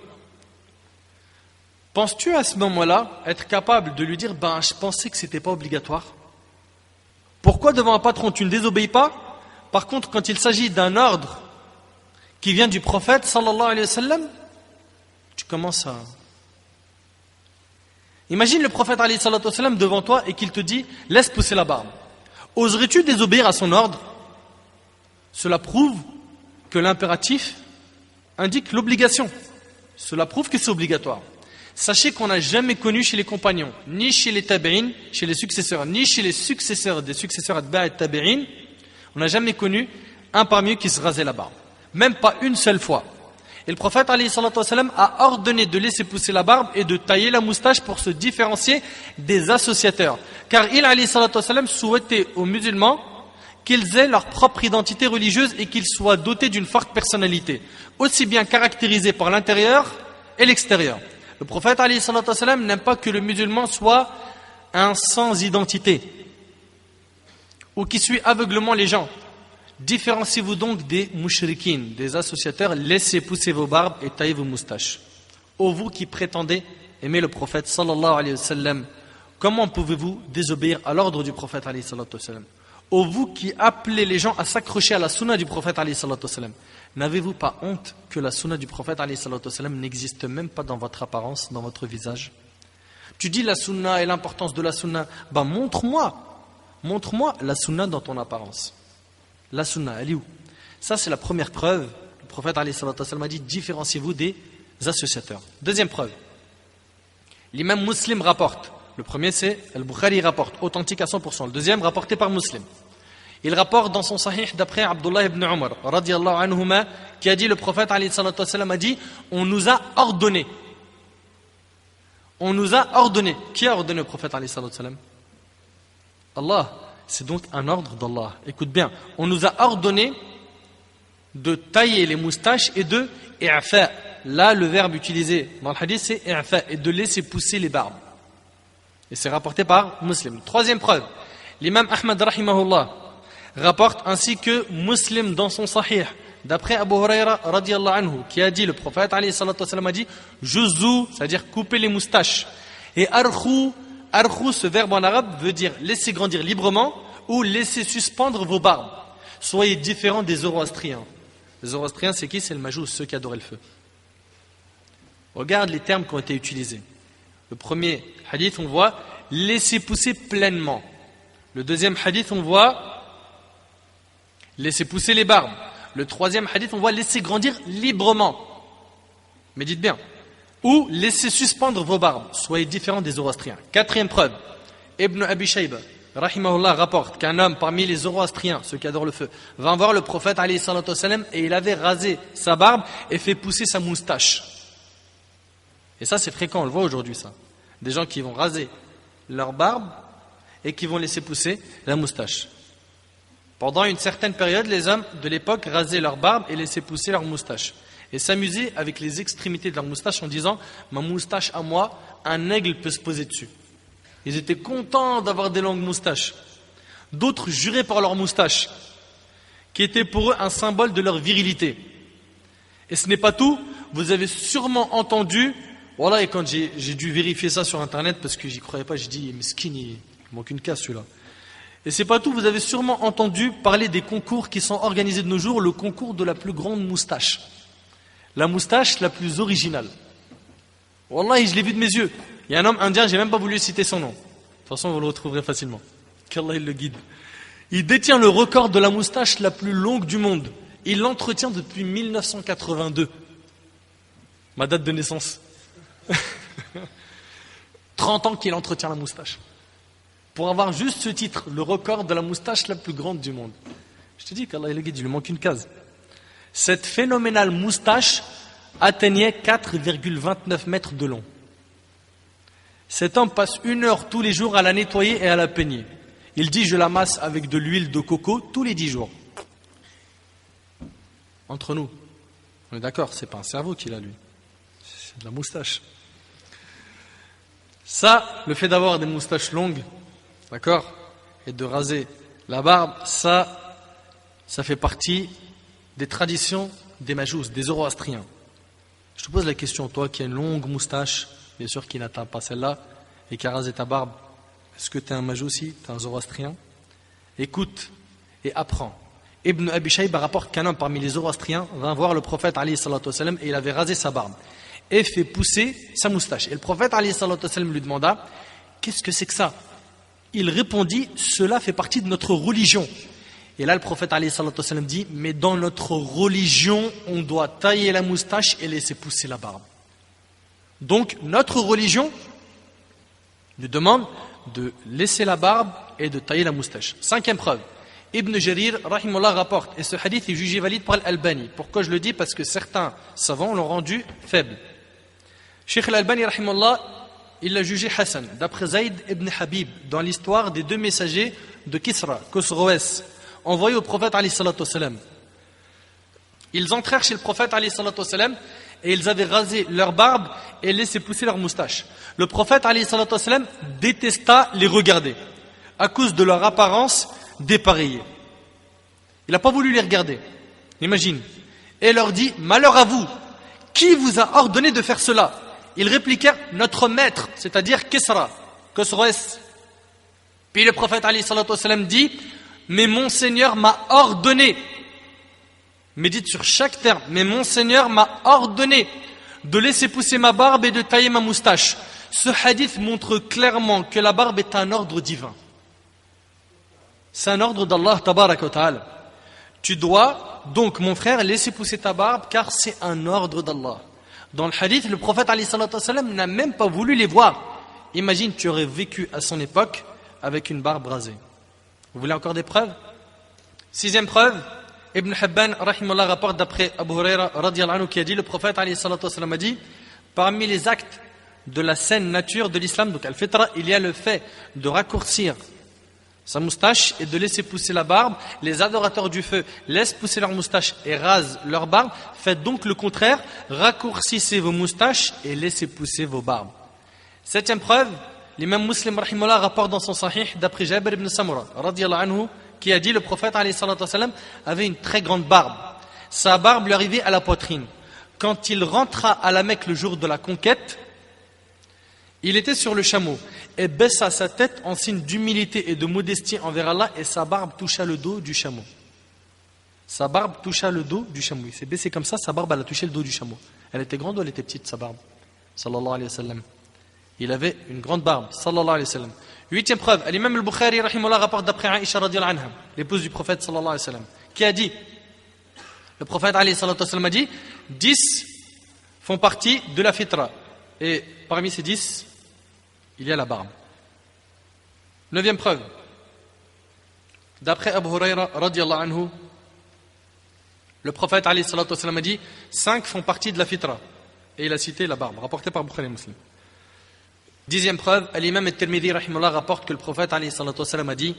Penses-tu à ce moment-là être capable de lui dire ben je pensais que c'était pas obligatoire? Pourquoi devant un patron tu ne désobéis pas? Par contre, quand il s'agit d'un ordre qui vient du prophète sallallahu alayhi wa sallam, tu commences à... Imagine le prophète alayhi wa sallam devant toi et qu'il te dit laisse pousser la barbe. Oserais-tu désobéir à son ordre? Cela prouve que l'impératif indique l'obligation. Cela prouve que c'est obligatoire. Sachez qu'on n'a jamais connu chez les compagnons, ni chez les tabi'in, chez les successeurs, ni chez les successeurs des successeurs atba' et tabi'in, on n'a jamais connu un parmi eux qui se rasait la barbe. Même pas une seule fois. Et le prophète alayhi salatu wassalam a ordonné de laisser pousser la barbe et de tailler la moustache pour se différencier des associateurs. Car il alayhi salatu wassalam souhaitait aux musulmans qu'ils aient leur propre identité religieuse et qu'ils soient dotés d'une forte personnalité, aussi bien caractérisée par l'intérieur et l'extérieur. Le prophète alayhi salatu wassalam n'aime pas que le musulman soit un sans identité ou qui suit aveuglement les gens. Différenciez-vous donc des mouchriquines, des associateurs, laissez pousser vos barbes et taillez vos moustaches. Ô vous qui prétendez aimer le prophète sallallahu alayhi wa sallam, comment pouvez-vous désobéir à l'ordre du prophète alayhi salatu wa sallam? Ô vous qui appelez les gens à s'accrocher à la sunna du prophète alayhi salatu wa sallam, n'avez-vous pas honte que la sunna du prophète alayhi salatu wa sallam n'existe même pas dans votre apparence, dans votre visage? Tu dis la sunna et l'importance de la sunna, montre-moi la sunna dans ton apparence. La sunna, elle est où? Ça c'est la première preuve. Le prophète alayhi salatu wa sallam a dit, différenciez-vous des associateurs. Deuxième preuve, l'imam Muslim rapporte. Le premier c'est Al-Bukhari rapporte, authentique à 100%. Le deuxième rapporté par Muslim. Il rapporte dans son sahih d'après Abdullah ibn Umar radiyallahu anhuma, qui a dit, le prophète alayhi salatu wa sallam a dit, on nous a ordonné. On nous a ordonné. Qui a ordonné le prophète alayhi salatu wa sallam? Allah. C'est donc un ordre d'Allah. Écoute bien, on nous a ordonné de tailler les moustaches et de i'fa. Là, le verbe utilisé dans le hadith, c'est i'fa, et de laisser pousser les barbes. Et c'est rapporté par Muslim. Troisième preuve, l'imam Ahmad rahimahullah rapporte ainsi que Muslim dans son sahih, d'après Abu Huraira radiyallahu anhu, qui a dit, le prophète alayhi salatu wa sallam a dit, juzu, c'est-à-dire couper les moustaches, et arkhu, ce verbe en arabe veut dire laisser grandir librement ou laisser suspendre vos barbes. Soyez différents des Zoroastriens. Les Zoroastriens, c'est qui? C'est le majous, ceux qui adoraient le feu. Regarde les termes qui ont été utilisés. Le premier hadith, on voit laisser pousser pleinement. Le deuxième hadith, on voit laisser pousser les barbes. Le troisième hadith, on voit laisser grandir librement. Mais dites bien. Ou laissez suspendre vos barbes. Soyez différents des Zoroastriens. Quatrième preuve, Ibn Abi Shayba rahimahullah rapporte qu'un homme parmi les Zoroastriens, ceux qui adorent le feu, va voir le prophète alayhi salatu wa sallam, et il avait rasé sa barbe et fait pousser sa moustache. Et ça c'est fréquent, on le voit aujourd'hui ça. Des gens qui vont raser leur barbe et qui vont laisser pousser la moustache. Pendant une certaine période, les hommes de l'époque rasaient leur barbe et laissaient pousser leur moustache. Et s'amuser avec les extrémités de leur moustache en disant, ma moustache à moi, un aigle peut se poser dessus. Ils étaient contents d'avoir des longues moustaches. D'autres juraient par leur moustache, qui était pour eux un symbole de leur virilité. Et ce n'est pas tout, vous avez sûrement entendu, voilà, et quand j'ai dû vérifier ça sur internet parce que j'y croyais pas, j'ai dit, mesquine, il manque une case celui-là. Et c'est pas tout, vous avez sûrement entendu parler des concours qui sont organisés de nos jours, le concours de la plus grande moustache. La moustache la plus originale. Wallahi, je l'ai vu de mes yeux. Il y a un homme indien, j'ai même pas voulu citer son nom. De toute façon, vous le retrouverez facilement. Qu'Allah il le guide. Il détient le record de la moustache la plus longue du monde. Il l'entretient depuis 1982. Ma date de naissance. 30 ans qu'il entretient la moustache. Pour avoir juste ce titre, le record de la moustache la plus grande du monde. Je te dis qu'Allah il le guide, il lui manque une case. Cette phénoménale moustache atteignait 4,29 mètres de long. Cet homme passe 1 heure tous les jours à la nettoyer et à la peigner. Il dit, je la masse avec de l'huile de coco tous les 10 jours. Entre nous, on est d'accord, c'est pas un cerveau qu'il a lui, c'est de la moustache. Ça, le fait d'avoir des moustaches longues, d'accord, et de raser la barbe, ça fait partie des traditions des majous, des Zoroastriens. Je te pose la question, toi qui as une longue moustache, bien sûr qui n'atteint pas celle-là, et qui a rasé ta barbe, est-ce que tu es un majous aussi, tu es un Zoroastrien? Écoute et apprends. Ibn Abi Shayba rapporte qu'un homme parmi les Zoroastriens vint voir le prophète alayhi salatu wa sallam, et il avait rasé sa barbe et fait pousser sa moustache. Et le prophète alayhi salatu wa sallam lui demanda, qu'est-ce que c'est que ça? Il répondit, cela fait partie de notre religion. Et là, le prophète alayhi salatu wa sallam dit, mais dans notre religion, on doit tailler la moustache et laisser pousser la barbe. Donc, notre religion nous demande de laisser la barbe et de tailler la moustache. Cinquième preuve, Ibn Jarir, rahimullah, rapporte, et ce hadith est jugé valide par Al-Albani. Pourquoi je le dis? Parce que certains savants l'ont rendu faible. Cheikh Al-Albani, rahimullah, il l'a jugé Hassan, d'après Zayd ibn Habib, dans l'histoire des 2 messagers de Kisra, Khosroès, envoyés au prophète alayhi salatu wa sallam. Ils entrèrent chez le prophète alayhi salatu wa sallam et ils avaient rasé leur barbe et laissé pousser leur moustache. Le prophète alayhi salatu wa sallam détesta les regarder à cause de leur apparence dépareillée. Il n'a pas voulu les regarder. Imagine. Et leur dit, malheur à vous. Qui vous a ordonné de faire cela? Ils répliquèrent, notre maître, c'est-à-dire Kisra, Khosroès. Puis le prophète alayhi salatu wassalam dit, mais mon Seigneur m'a ordonné. Médite sur chaque terme. Mais mon Seigneur m'a ordonné de laisser pousser ma barbe et de tailler ma moustache. Ce hadith montre clairement que la barbe est un ordre divin. C'est un ordre d'Allah tabaraka wa ta'ala. Tu dois donc, mon frère, laisser pousser ta barbe car c'est un ordre d'Allah. Dans le hadith, le prophète alayhi salatu wassalam n'a même pas voulu les voir. Imagine, tu aurais vécu à son époque avec une barbe rasée. Vous voulez encore des preuves? Sixième preuve, Ibn Hibban rahimahullah rapporte d'après Abu Huraira radiyallahu anhu qui a dit, le prophète alayhi salatu wassalam a dit, parmi les actes de la saine nature de l'islam, donc al-fitra, il y a le fait de raccourcir sa moustache et de laisser pousser la barbe. Les adorateurs du feu laissent pousser leur moustache et rasent leur barbe. Faites donc le contraire, raccourcissez vos moustaches et laissez pousser vos barbes. Septième preuve, l'imam Muslim rahimahullah rapporte dans son sahih d'après Jabir ibn Samura radiyallahu anhu qui a dit, le prophète alayhi salatu wassalam avait une très grande barbe. Sa barbe lui arrivait à la poitrine. Quand il rentra à la Mecque le jour de la conquête, il était sur le chameau et baissa sa tête en signe d'humilité et de modestie envers Allah et sa barbe toucha le dos du chameau. Sa barbe toucha le dos du chameau. Il s'est baissé comme ça, sa barbe elle a touché le dos du chameau. Elle était grande ou elle était petite sa barbe? Sallallahu alayhi wa sallam. Il avait une grande barbe. Sallallahu alayhi wa sallam. Huitième preuve, l'imam al-Bukhari rahimahullah rapporte d'après Aïcha radiyallahu anha, l'épouse du prophète sallallahu alayhi wa sallam, qui a dit, le prophète alayhi salatu wa sallam a dit, 10 font partie de la fitra. Et parmi ces 10, il y a la barbe. Neuvième preuve. D'après Abu Huraira radiyallahu anhu, le prophète alayhi salatu wassalam a dit 5 font partie de la fitra. Et il a cité la barbe, rapporté par Bukhari et Muslim. Dixième preuve, l'imam al-Tirmidhi rahimahullah rapporte que le prophète alayhi salatu wassalam a dit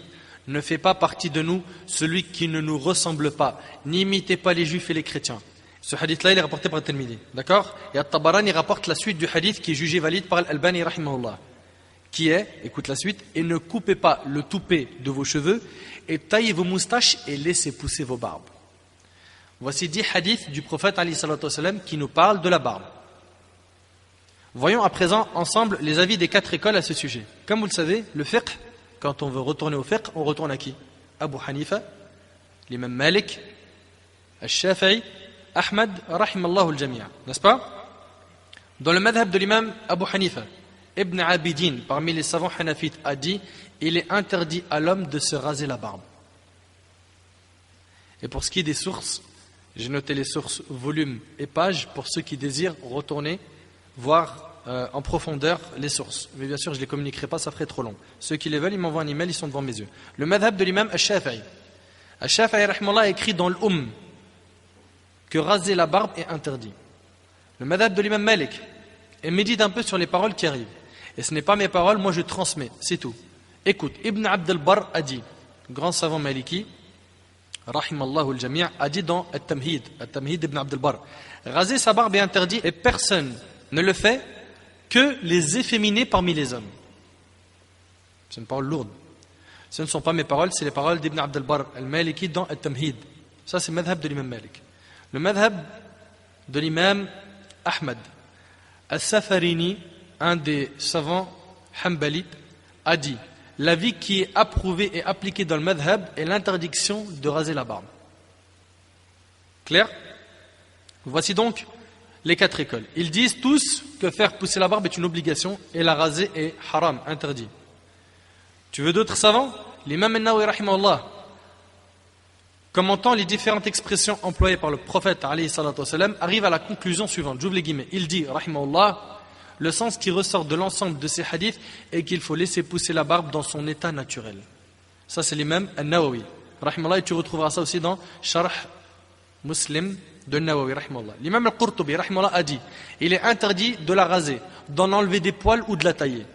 ne fait pas partie de nous celui qui ne nous ressemble pas, n'imitez pas les juifs et les chrétiens. Ce hadith-là, il est rapporté par al-Tirmidhi. D'accord? Et At-Tabarani rapporte la suite du hadith qui est jugé valide par Al-Albani rahimahullah. Qui est, écoute la suite, et ne coupez pas le toupet de vos cheveux, et taillez vos moustaches et laissez pousser vos barbes. Voici 10 hadiths du prophète alayhi salatu wassalam qui nous parlent de la barbe. Voyons à présent ensemble les avis des 4 écoles à ce sujet. Comme vous le savez, le fiqh, quand on veut retourner au fiqh, on retourne à qui? Abu Hanifa, l'imam Malik, al-Shafi'i, Ahmad, rahimallahu al-Jami'a. N'est-ce pas? Dans le madhab de l'imam Abu Hanifa, Ibn Abidin, parmi les savants hanafites, a dit il est interdit à l'homme de se raser la barbe. Et pour ce qui est des sources, j'ai noté les sources, volumes et pages pour ceux qui désirent retourner voir en profondeur les sources. Mais bien sûr, je ne les communiquerai pas, ça ferait trop long. Ceux qui les veulent, ils m'envoient un email, ils sont devant mes yeux. Le madhab de l'imam al-Shafi'i. Al-Shafi'i rahimahullah a écrit dans l'Umm que raser la barbe est interdit. Le madhab de l'imam Malik, et médite un peu sur les paroles qui arrivent. Et ce n'est pas mes paroles, moi je transmets, c'est tout. Écoute, Ibn Abd al-Barr a dit, grand savant maliki, rahimallahu al-Jami', a dit dans At-Tamhid, At-Tamhid Ibn Abd al-Barr, raser sa barbe est interdit et personne ne le fait que les efféminés parmi les hommes. C'est une parole lourde. Ce ne sont pas mes paroles, c'est les paroles d'Ibn Abd al-Barr al-Maliki dans At-Tamhid. Ça c'est le madhab de l'imam Malik. Le madhab de l'imam Ahmad Al-Safarini, un des savants hanbalites, a dit l'avis qui est approuvé et appliqué dans le madhab est l'interdiction de raser la barbe. Clair? Voici donc les 4 écoles. Ils disent tous que faire pousser la barbe est une obligation et la raser est haram, interdit. Tu veux d'autres savants? L'imam al-Nawawi rahimahullah, commentant les différentes expressions employées par le prophète alayhi salatu wassalam, arrive à la conclusion suivante. J'ouvre les guillemets. Il dit, rahimahullah, le sens qui ressort de l'ensemble de ces hadiths est qu'il faut laisser pousser la barbe dans son état naturel. Ça c'est l'imam al-Nawawi rahimahullah, et tu retrouveras ça aussi dans Sharh Muslim de Nawawi rahimahullah. L'imam al-Qurtubi rahimahullah a dit il est interdit de la raser, d'en enlever des poils ou de la tailler.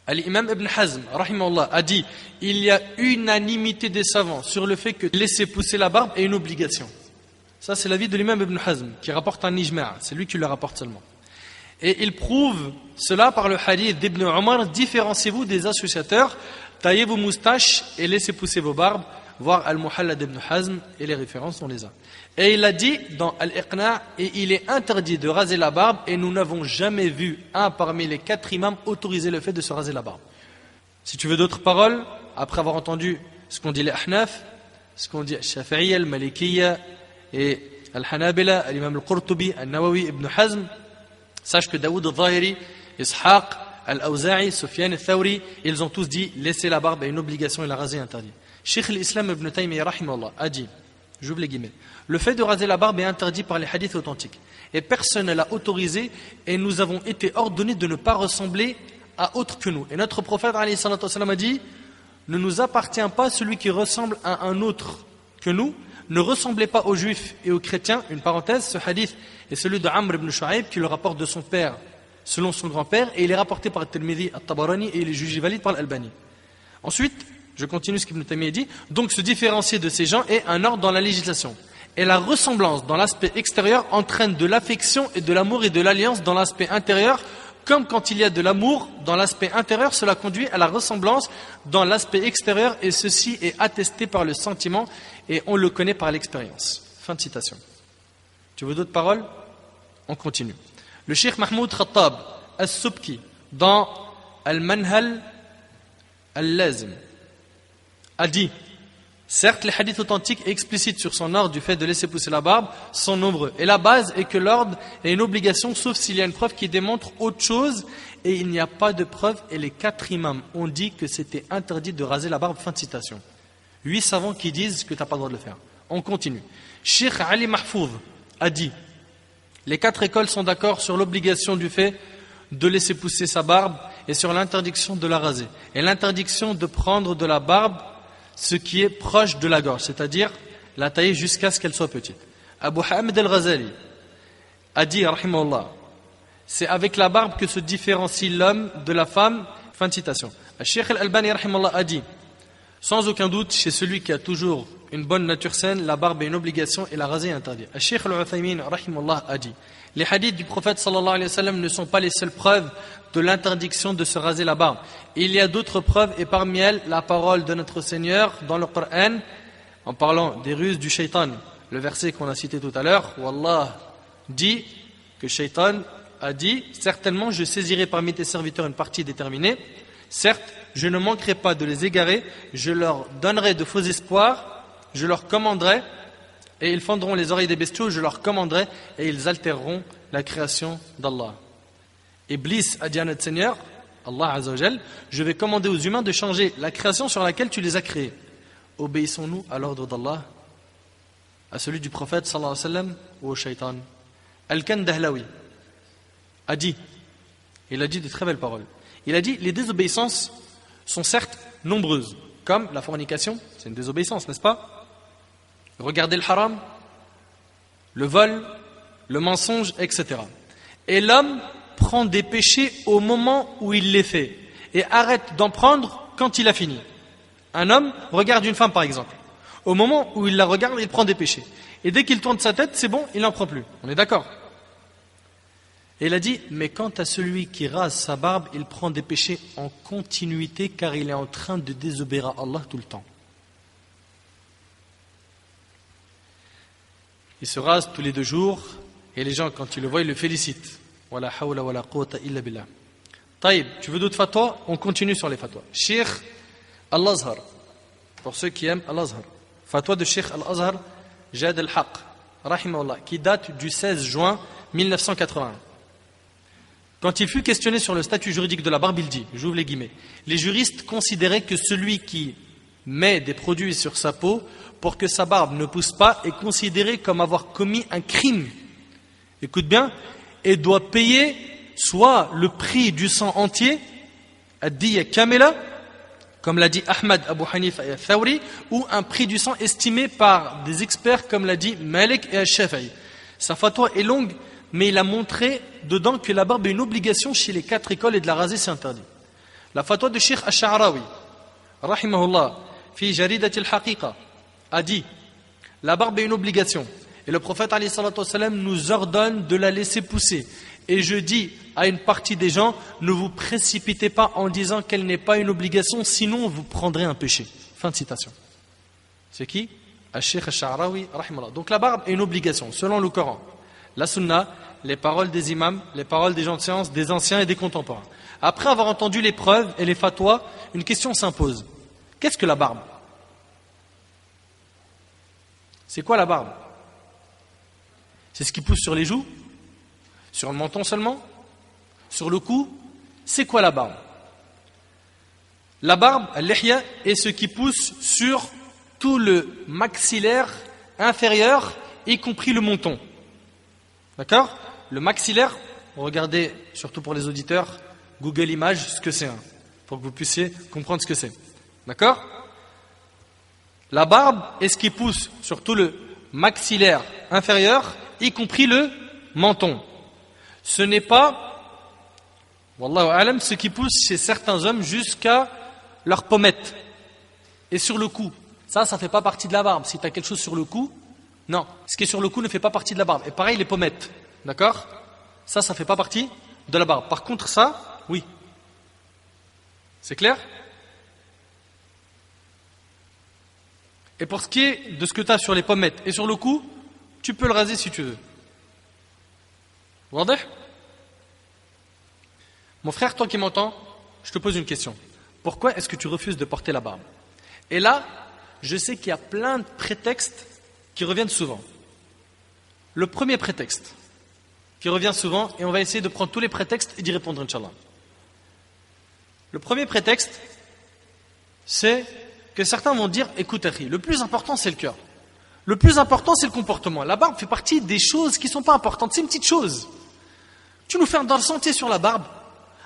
L'imam Ibn Hazm rahimahullah a dit il y a unanimité des savants sur le fait que laisser pousser la barbe est une obligation. Ça c'est l'avis de l'imam Ibn Hazm qui rapporte un ijma', c'est lui qui le rapporte seulement. Et il prouve cela par le hadith d'Ibn Omar, différenciez-vous des associateurs, taillez vos moustaches et laissez pousser vos barbes. voir Al-Muhalla d'Ibn Hazm, et les références, on les a. Et il a dit dans Al-Iqna', et il est interdit de raser la barbe, et nous n'avons jamais vu un parmi les 4 imams autoriser le fait de se raser la barbe. Si tu veux d'autres paroles, après avoir entendu ce qu'ont dit les Ahnaf, ce qu'ont dit Al-Shafi'iyya, Al-Malikiyya et Al-Hanabila, Al-Imam Al-Qurtubi, Al-Nawawi, Ibn Hazm, sache que Daoud al-Zahiri, Ishaq, Al-Awza'i, Sufyan al-Thawri, ils ont tous dit laisser la barbe est une obligation et la raser est interdit. Cheikh al-Islam Ibn Taymiyyah rahimahullah a dit, j'ouvre les guillemets, le fait de raser la barbe est interdit par les hadiths authentiques et personne ne l'a autorisé et nous avons été ordonnés de ne pas ressembler à autre que nous. Et notre prophète alayhi salatu wassalam a dit, ne nous appartient pas celui qui ressemble à un autre que nous. Ne ressemblez pas aux juifs et aux chrétiens. Une parenthèse, ce hadith est celui de Amr ibn Shu'aib qui le rapporte de son père selon son grand-père et il est rapporté par At-Tirmidhi, At-Tabarani et il est jugé valide par l'Albani. Ensuite, je continue ce qu'Ibn Taymiyyah dit, donc se différencier de ces gens est un ordre dans la législation. Et la ressemblance dans l'aspect extérieur entraîne de l'affection et de l'amour et de l'alliance dans l'aspect intérieur, comme quand il y a de l'amour dans l'aspect intérieur, cela conduit à la ressemblance dans l'aspect extérieur et ceci est attesté par le sentiment et on le connaît par l'expérience. Fin de citation. Tu veux d'autres paroles? On continue. Le Cheikh Mahmoud Khattab As-Subki dans Al-Manhal Al-Lazim a dit, certes les hadiths authentiques explicites sur son ordre du fait de laisser pousser la barbe sont nombreux et la base est que l'ordre est une obligation sauf s'il y a une preuve qui démontre autre chose et il n'y a pas de preuve et les 4 imams ont dit que c'était interdit de raser la barbe. Fin de citation. 8 savants qui disent que tu n'as pas le droit de le faire. On continue. Cheikh Ali Mahfouz a dit, les 4 écoles sont d'accord sur l'obligation du fait de laisser pousser sa barbe et sur l'interdiction de la raser et l'interdiction de prendre de la barbe ce qui est proche de la gorge, c'est-à-dire la tailler jusqu'à ce qu'elle soit petite. Abu Hamid al-Ghazali a dit, rahimahullah, c'est avec la barbe que se différencie l'homme de la femme. Fin de citation. Cheikh al-Albani rahimahullah a dit, sans aucun doute, chez celui qui a toujours une bonne nature saine, la barbe est une obligation et la raser est interdite. Cheikh al-Uthaymin rahimahullah a dit, les hadiths du prophète sallallahu alayhi wa sallam ne sont pas les seules preuves de l'interdiction de se raser la barbe. Il y a d'autres preuves et parmi elles, la parole de notre Seigneur dans le Coran, en parlant des ruses du shaitan. Le verset qu'on a cité tout à l'heure, où Allah dit que shaitan a dit, certainement je saisirai parmi tes serviteurs une partie déterminée, certes je ne manquerai pas de les égarer, je leur donnerai de faux espoirs, je leur commanderai, et ils fendront les oreilles des bestiaux, je leur commanderai, et ils altéreront la création d'Allah. Iblis a dit à notre Seigneur, Allah Azza wa Jal, je vais commander aux humains de changer la création sur laquelle tu les as créés. Obéissons-nous à l'ordre d'Allah, à celui du prophète sallallahu alayhi wa sallam ou au shaitan? Al-Kandahlawi a dit, il a dit de très belles paroles, il a dit, les désobéissances sont certes nombreuses, comme la fornication, c'est une désobéissance, n'est-ce pas? Regarder le haram, le vol, le mensonge, etc. Et l'homme prend des péchés au moment où il les fait et arrête d'en prendre quand il a fini. Un homme regarde une femme par exemple. Au moment où il la regarde, il prend des péchés. Et dès qu'il tourne sa tête, c'est bon, il n'en prend plus. On est d'accord? Et il a dit, mais quant à celui qui rase sa barbe, il prend des péchés en continuité car il est en train de désobéir à Allah tout le temps. Il se rase tous les 2 jours et les gens, quand ils le voient, ils le félicitent. Wala hawla wala quwwata illa billah. Taïb, tu veux d'autres fatwas? On continue sur les fatwas. Cheikh Al-Azhar, pour ceux qui aiment Al-Azhar. Fatwa de Cheikh Al-Azhar, Jad al-Haq, rahimahullah, qui date du 16 juin 1981. Quand il fut questionné sur le statut juridique de la barbe, il dit, j'ouvre les guillemets, les juristes considéraient que celui qui met des produits sur sa peau pour que sa barbe ne pousse pas est considéré comme avoir commis un crime. Écoute bien, et doit payer soit le prix du sang entier, ad-diya kamila, comme l'a dit Ahmad, Abu Hanifa et Thawri, ou un prix du sang estimé par des experts comme l'a dit Malik et Al-Shafi'i. Sa fatwa est longue, mais il a montré dedans que la barbe est une obligation chez les 4 écoles et de la raser c'est interdit. La fatwa de Cheikh Ash-Sha'rawi, rahimahullah, fi Jaridat al-Haqiqa, a dit, la barbe est une obligation. Et le prophète alayhi salatu wassalam nous ordonne de la laisser pousser. Et je dis à une partie des gens, ne vous précipitez pas en disant qu'elle n'est pas une obligation, sinon vous prendrez un péché. Fin de citation. C'est qui? Al-Sheikh Al-Sha'rawi, rahimahullah. Donc la barbe est une obligation, selon le Coran. La Sunna, les paroles des imams, les paroles des gens de science, des anciens et des contemporains. Après avoir entendu les preuves et les fatwas, une question s'impose. Qu'est-ce que la barbe? C'est quoi la barbe? C'est ce qui pousse sur les joues? Sur le menton seulement? Sur le cou? C'est quoi la barbe? La barbe, al-lihya, est ce qui pousse sur tout le maxillaire inférieur, y compris le menton. D'accord? Le maxillaire, regardez, surtout pour les auditeurs, Google Images, ce que c'est, pour que vous puissiez comprendre ce que c'est. D'accord? La barbe est ce qui pousse sur tout le maxillaire inférieur, y compris le menton. Ce n'est pas, wallahu alam, ce qui pousse chez certains hommes jusqu'à leur pommette et sur le cou. Ça ne fait pas partie de la barbe. Si tu as quelque chose sur le cou, non. Ce qui est sur le cou ne fait pas partie de la barbe. Et pareil, les pommettes. D'accord? Ça ne fait pas partie de la barbe. Par contre, ça, oui. C'est clair? Et pour ce qui est de ce que tu as sur les pommettes et sur le cou, tu peux le raser si tu veux. Vous entendez? Mon frère, toi qui m'entends, je te pose une question. Pourquoi est-ce que tu refuses de porter la barbe? Et là, je sais qu'il y a plein de prétextes qui reviennent souvent. Le premier prétexte qui revient souvent, et on va essayer de prendre tous les prétextes et d'y répondre, Inch'Allah. Le premier prétexte, c'est que certains vont dire, écoute, Akhi, le plus important c'est le cœur. Le plus important c'est le comportement. La barbe fait partie des choses qui ne sont pas importantes. C'est une petite chose. Tu nous fais un dans le santé sur la barbe,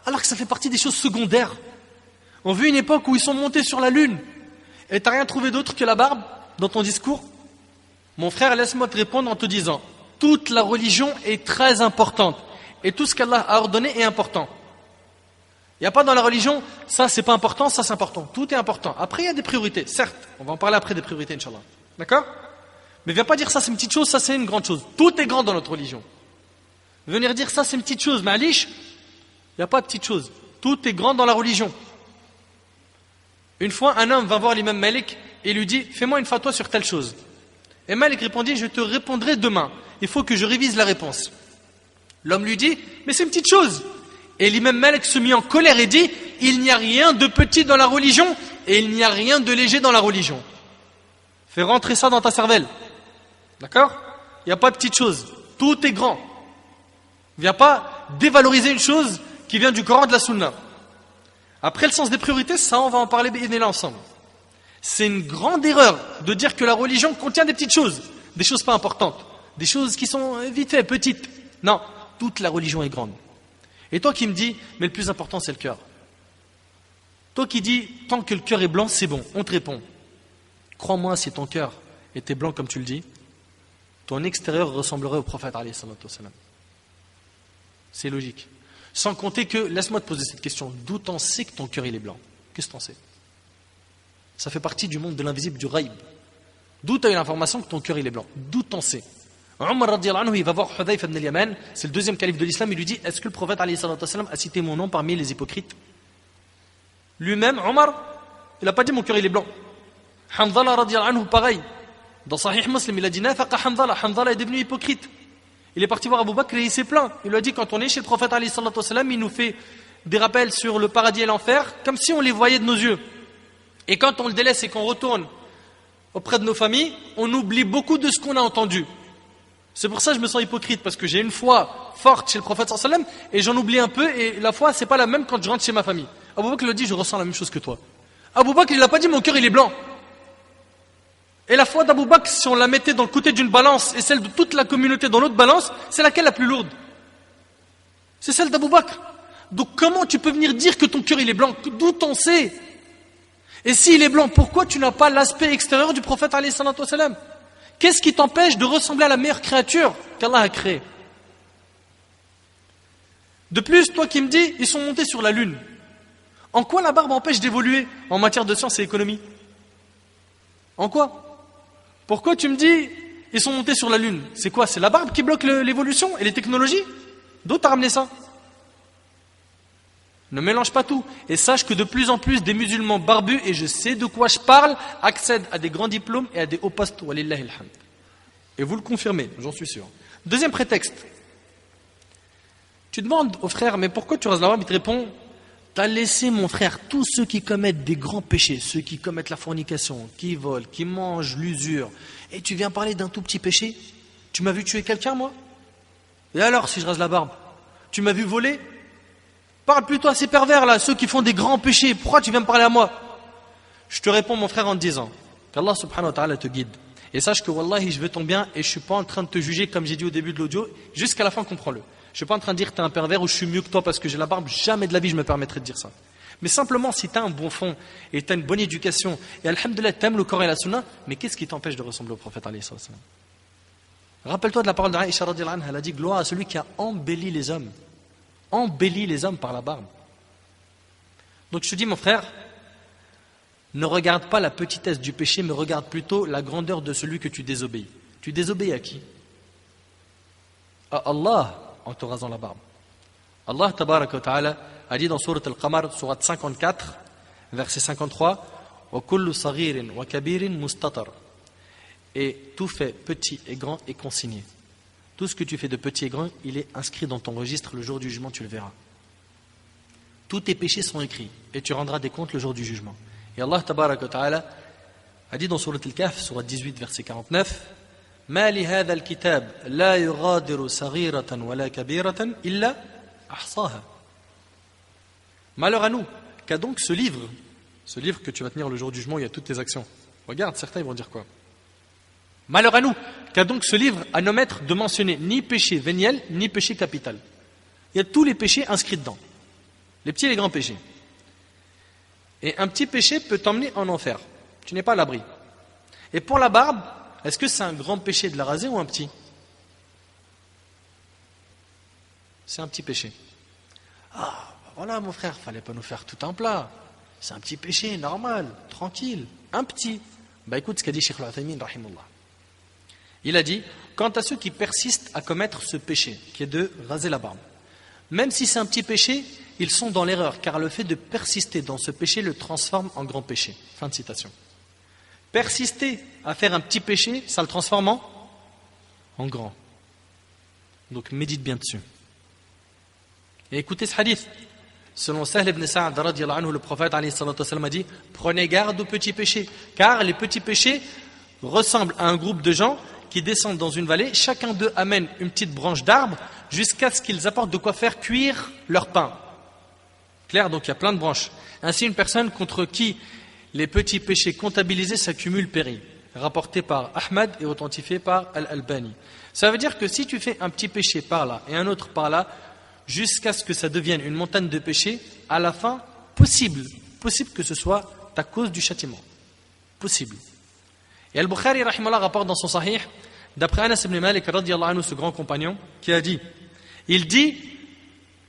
alors que ça fait partie des choses secondaires. On vit une époque où ils sont montés sur la lune. Et tu n'as rien trouvé d'autre que la barbe dans ton discours? Mon frère, laisse-moi te répondre en te disant, toute la religion est très importante. Et tout ce qu'Allah a ordonné est important. Il n'y a pas dans la religion, ça c'est pas important, ça c'est important. Tout est important. Après il y a des priorités, certes. On va en parler après des priorités, Inch'Allah. D'accord? Mais viens pas dire ça c'est une petite chose, ça c'est une grande chose. Tout est grand dans notre religion. Venir dire ça c'est une petite chose, mais Alish, il n'y a pas de petite chose. Tout est grand dans la religion. Une fois, un homme va voir l'imam Malik et lui dit, fais-moi une fatwa sur telle chose. Et Malik répondit, je te répondrai demain. Il faut que je révise la réponse. L'homme lui dit, mais c'est une petite chose. Et l'imam Malik se mit en colère et dit, il n'y a rien de petit dans la religion et il n'y a rien de léger dans la religion. Fais rentrer ça dans ta cervelle. D'accord? Il n'y a pas de petite chose. Tout est grand. Viens pas dévaloriser une chose qui vient du Coran et de la Sunna. Après le sens des priorités, ça on va en parler là ensemble. C'est une grande erreur de dire que la religion contient des petites choses, des choses pas importantes, des choses qui sont vite fait, petites. Non, toute la religion est grande. Et toi qui me dis, mais le plus important c'est le cœur. Toi qui dis, tant que le cœur est blanc, c'est bon, on te répond. Crois-moi, si ton cœur était blanc comme tu le dis, ton extérieur ressemblerait au prophète alayhi salatu wassalam. C'est logique. Sans compter que, laisse-moi te poser cette question, d'où t'en sais que ton cœur il est blanc? Qu'est-ce que t'en sais? Ça fait partie du monde de l'invisible, du ghaib. D'où t'as eu l'information que ton cœur il est blanc? D'où t'en sais? Omar radiyallahu anhu, il va voir Hudayf ibn al-Yaman, c'est le deuxième calife de l'islam, il lui dit, est-ce que le prophète alayhi salatu wassalam a cité mon nom parmi les hypocrites? Lui-même, Omar, il n'a pas dit mon cœur il est blanc. Hanzala radiyallahu anhu, pareil. Dans Sahih Muslim, il a dit, nafaqa Hanzala, Hanzala est devenu hypocrite. Il est parti voir Abu Bakr et il s'est plaint. Il lui a dit, quand on est chez le prophète alayhi salatu wassalam, il nous fait des rappels sur le paradis et l'enfer, comme si on les voyait de nos yeux. Et quand on le délaisse et qu'on retourne auprès de nos familles, on oublie beaucoup de ce qu'on a entendu. C'est pour ça que je me sens hypocrite, parce que j'ai une foi forte chez le prophète sallallahu alayhi wa sallam, et j'en oublie un peu, et la foi, c'est pas la même quand je rentre chez ma famille. Abu Bakr le dit, je ressens la même chose que toi. Abu Bakr, il n'a pas dit, mon cœur, il est blanc. Et la foi d'Abu Bakr, si on la mettait dans le côté d'une balance, et celle de toute la communauté dans l'autre balance, c'est laquelle la plus lourde? C'est celle d'Abu Bakr. Donc comment tu peux venir dire que ton cœur, il est blanc? D'où t'en sais? Et s'il est blanc, pourquoi tu n'as pas l'aspect extérieur du prophète alayhi salatu wassalam? Qu'est-ce qui t'empêche de ressembler à la meilleure créature qu'Allah a créée? De plus, toi qui me dis, ils sont montés sur la lune. En quoi la barbe empêche d'évoluer en matière de science et économie? En quoi? Pourquoi tu me dis, ils sont montés sur la lune? C'est quoi? C'est la barbe qui bloque l'évolution et les technologies? D'où t'as ramené ça? Ne mélange pas tout. Et sache que de plus en plus des musulmans barbus, et je sais de quoi je parle, accèdent à des grands diplômes et à des hauts postes. Walillahi alhamd. Et vous le confirmez, j'en suis sûr. Deuxième prétexte. Tu demandes au frère, mais pourquoi tu rases la barbe? Il te répond, t'as laissé mon frère tous ceux qui commettent des grands péchés, ceux qui commettent la fornication, qui volent, qui mangent l'usure, et tu viens parler d'un tout petit péché? Tu m'as vu tuer quelqu'un, moi? Et alors, si je rase la barbe? Tu m'as vu voler? Parle plutôt à ces pervers là, ceux qui font des grands péchés, pourquoi tu viens me parler à moi? Je te réponds, mon frère, en te disant qu'Allah subhanahu wa ta'ala te guide. Et sache que wallahi, je veux ton bien et je suis pas en train de te juger comme j'ai dit au début de l'audio, jusqu'à la fin, comprends-le. Je suis pas en train de dire que tu es un pervers ou je suis mieux que toi parce que j'ai la barbe, jamais de la vie je me permettrais de dire ça. Mais simplement, si tu as un bon fond et tu as une bonne éducation, et alhamdoulilah, tu aimes le Coran et la Sunna, mais qu'est-ce qui t'empêche de ressembler au prophète alayhi sallam? Rappelle-toi de la parole d'Aïcha radhiyallahu anha, elle a dit gloire à celui qui a embelli les hommes par la barbe. Donc je te dis, mon frère, ne regarde pas la petitesse du péché, mais regarde plutôt la grandeur de celui que tu désobéis. Tu désobéis à qui? À Allah, en te rasant la barbe. Allah tabaraka wa ta'ala a dit dans Surat Al-Qamar, Surat 54, verset 53, wa kullu saghirin wa kabirin mustatar. Et tout fait petit et grand est consigné. Tout ce que tu fais de petit et grand, il est inscrit dans ton registre. Le jour du jugement, tu le verras. Tous tes péchés sont écrits et tu rendras des comptes le jour du jugement. Et Allah tabaraka wa ta'ala a dit dans Surat Al-Kahf, Surat 18, verset 49, ما لهذا الكتاب لا يغادر صغيرة ولا كبيرة إلا أحصاها. Malheur à nous, qu'a donc ce livre que tu vas tenir le jour du jugement, il y a toutes tes actions. Regarde, certains ils vont dire quoi? Malheur à nous, qu'a donc ce livre à nos maîtres de mentionner ni péché véniel, ni péché capital. Il y a tous les péchés inscrits dedans, les petits et les grands péchés. Et un petit péché peut t'emmener en enfer. Tu n'es pas à l'abri. Et pour la barbe, est-ce que c'est un grand péché de la raser ou un petit? C'est un petit péché. Ah, voilà mon frère, fallait pas nous faire tout un plat. C'est un petit péché, normal, tranquille, un petit. Bah écoute ce qu'a dit Cheikh Al-Uthaymin, rahimullah. Il a dit, quant à ceux qui persistent à commettre ce péché, qui est de raser la barbe, même si c'est un petit péché, ils sont dans l'erreur, car le fait de persister dans ce péché le transforme en grand péché. Fin de citation. Persister à faire un petit péché, ça le transforme en grand. Donc médite bien dessus. Et écoutez ce hadith. Selon Sahl ibn Sa'd radiyallahu anhu, le prophète alayhi salatu wasallam a dit, prenez garde aux petits péchés, car les petits péchés ressemblent à un groupe de gens qui descendent dans une vallée, chacun d'eux amène une petite branche d'arbre jusqu'à ce qu'ils apportent de quoi faire cuire leur pain. Clair, donc il y a plein de branches. Ainsi, une personne contre qui les petits péchés comptabilisés s'accumulent périt. Rapporté par Ahmad et authentifié par Al-Albani. Ça veut dire que si tu fais un petit péché par là et un autre par là, jusqu'à ce que ça devienne une montagne de péchés, à la fin, possible que ce soit ta cause du châtiment. Possible. Et Al-Bukhari, rahimahullah, rapporte dans son Sahih, d'après Anas ibn Malik, radiyallahu anhu, ce grand compagnon, qui a dit, il dit,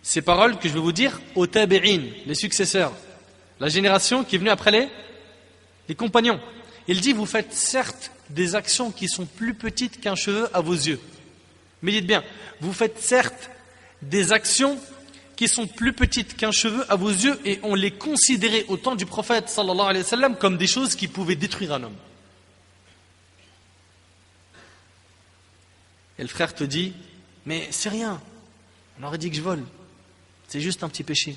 ces paroles que je vais vous dire, aux tabi'in, les successeurs, la génération qui est venue après les compagnons. Il dit, vous faites certes des actions qui sont plus petites qu'un cheveu à vos yeux. Mais dites bien, vous faites certes des actions qui sont plus petites qu'un cheveu à vos yeux et on les considérait au temps du prophète sallallahu alayhi wa sallam comme des choses qui pouvaient détruire un homme. Et le frère te dit, mais c'est rien, on aurait dit que je vole, c'est juste un petit péché.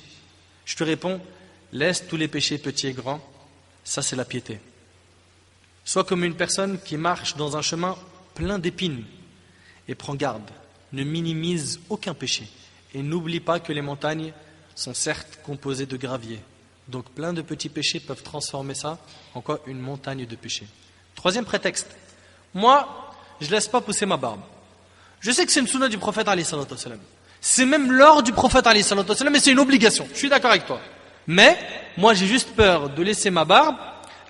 Je te réponds, laisse tous les péchés petits et grands, ça c'est la piété. Sois comme une personne qui marche dans un chemin plein d'épines et prends garde, ne minimise aucun péché et n'oublie pas que les montagnes sont certes composées de gravier. Donc plein de petits péchés peuvent transformer ça en quoi? Une montagne de péchés. Troisième prétexte, moi je ne laisse pas pousser ma barbe. Je sais que c'est une sunna du prophète alayhi salatu wassalam. C'est même l'ordre du prophète alayhi salatu wassalam, mais c'est une obligation. Je suis d'accord avec toi. Mais moi j'ai juste peur de laisser ma barbe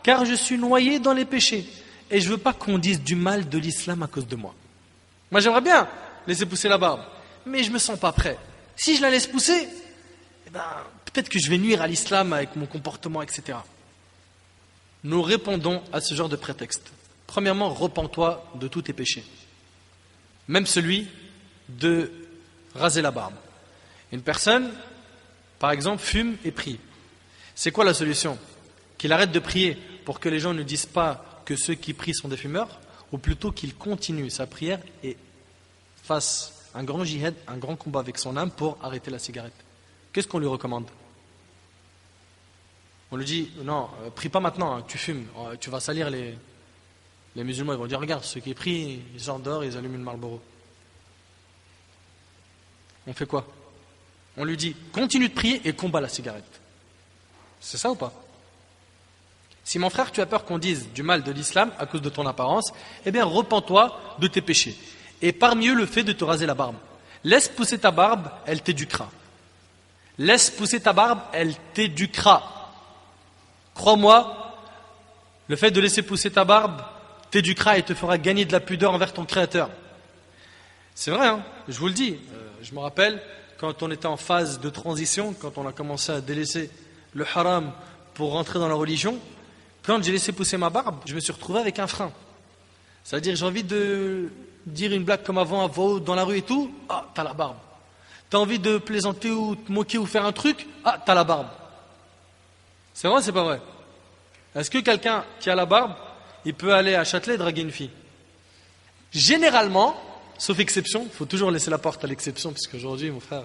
car je suis noyé dans les péchés et je ne veux pas qu'on dise du mal de l'islam à cause de moi. Moi j'aimerais bien laisser pousser la barbe, mais je ne me sens pas prêt. Si je la laisse pousser, peut-être que je vais nuire à l'islam avec mon comportement, etc. Nous répondons à ce genre de prétexte. Premièrement, repens-toi de tous tes péchés. Même celui de raser la barbe. Une personne par exemple, fume et prie. C'est quoi la solution? Qu'il arrête de prier pour que les gens ne disent pas que ceux qui prient sont des fumeurs, ou plutôt qu'il continue sa prière et fasse un grand jihad, un grand combat avec son âme pour arrêter la cigarette. Qu'est-ce qu'on lui recommande? On lui dit, non, prie pas maintenant, hein, tu fumes, tu vas salir les musulmans. Ils vont dire, regarde, ceux qui prient, ils sortent dehors, ils allument une Marlboro. On fait quoi? On lui dit, continue de prier et combat la cigarette. C'est ça ou pas? Si mon frère, tu as peur qu'on dise du mal de l'islam à cause de ton apparence, eh bien, repens-toi de tes péchés. Et parmi eux, le fait de te raser la barbe. Laisse pousser ta barbe, elle t'éduquera. Laisse pousser ta barbe, elle t'éduquera. Crois-moi, le fait de laisser pousser ta barbe t'éduquera et te fera gagner de la pudeur envers ton Créateur. C'est vrai, hein, je vous le dis. Je me rappelle, quand on était en phase de transition, quand on a commencé à délaisser le haram pour rentrer dans la religion, quand j'ai laissé pousser ma barbe, je me suis retrouvé avec un frein. C'est-à-dire, j'ai envie de dire une blague comme avant, à voix haute dans la rue et tout, ah, t'as la barbe. T'as envie de plaisanter ou te moquer ou faire un truc, ah, t'as la barbe. C'est vrai ou c'est pas vrai? Est-ce que quelqu'un qui a la barbe, il peut aller à Châtelet et draguer une fille? Généralement, sauf exception, il faut toujours laisser la porte à l'exception, parce qu'aujourd'hui, mon frère,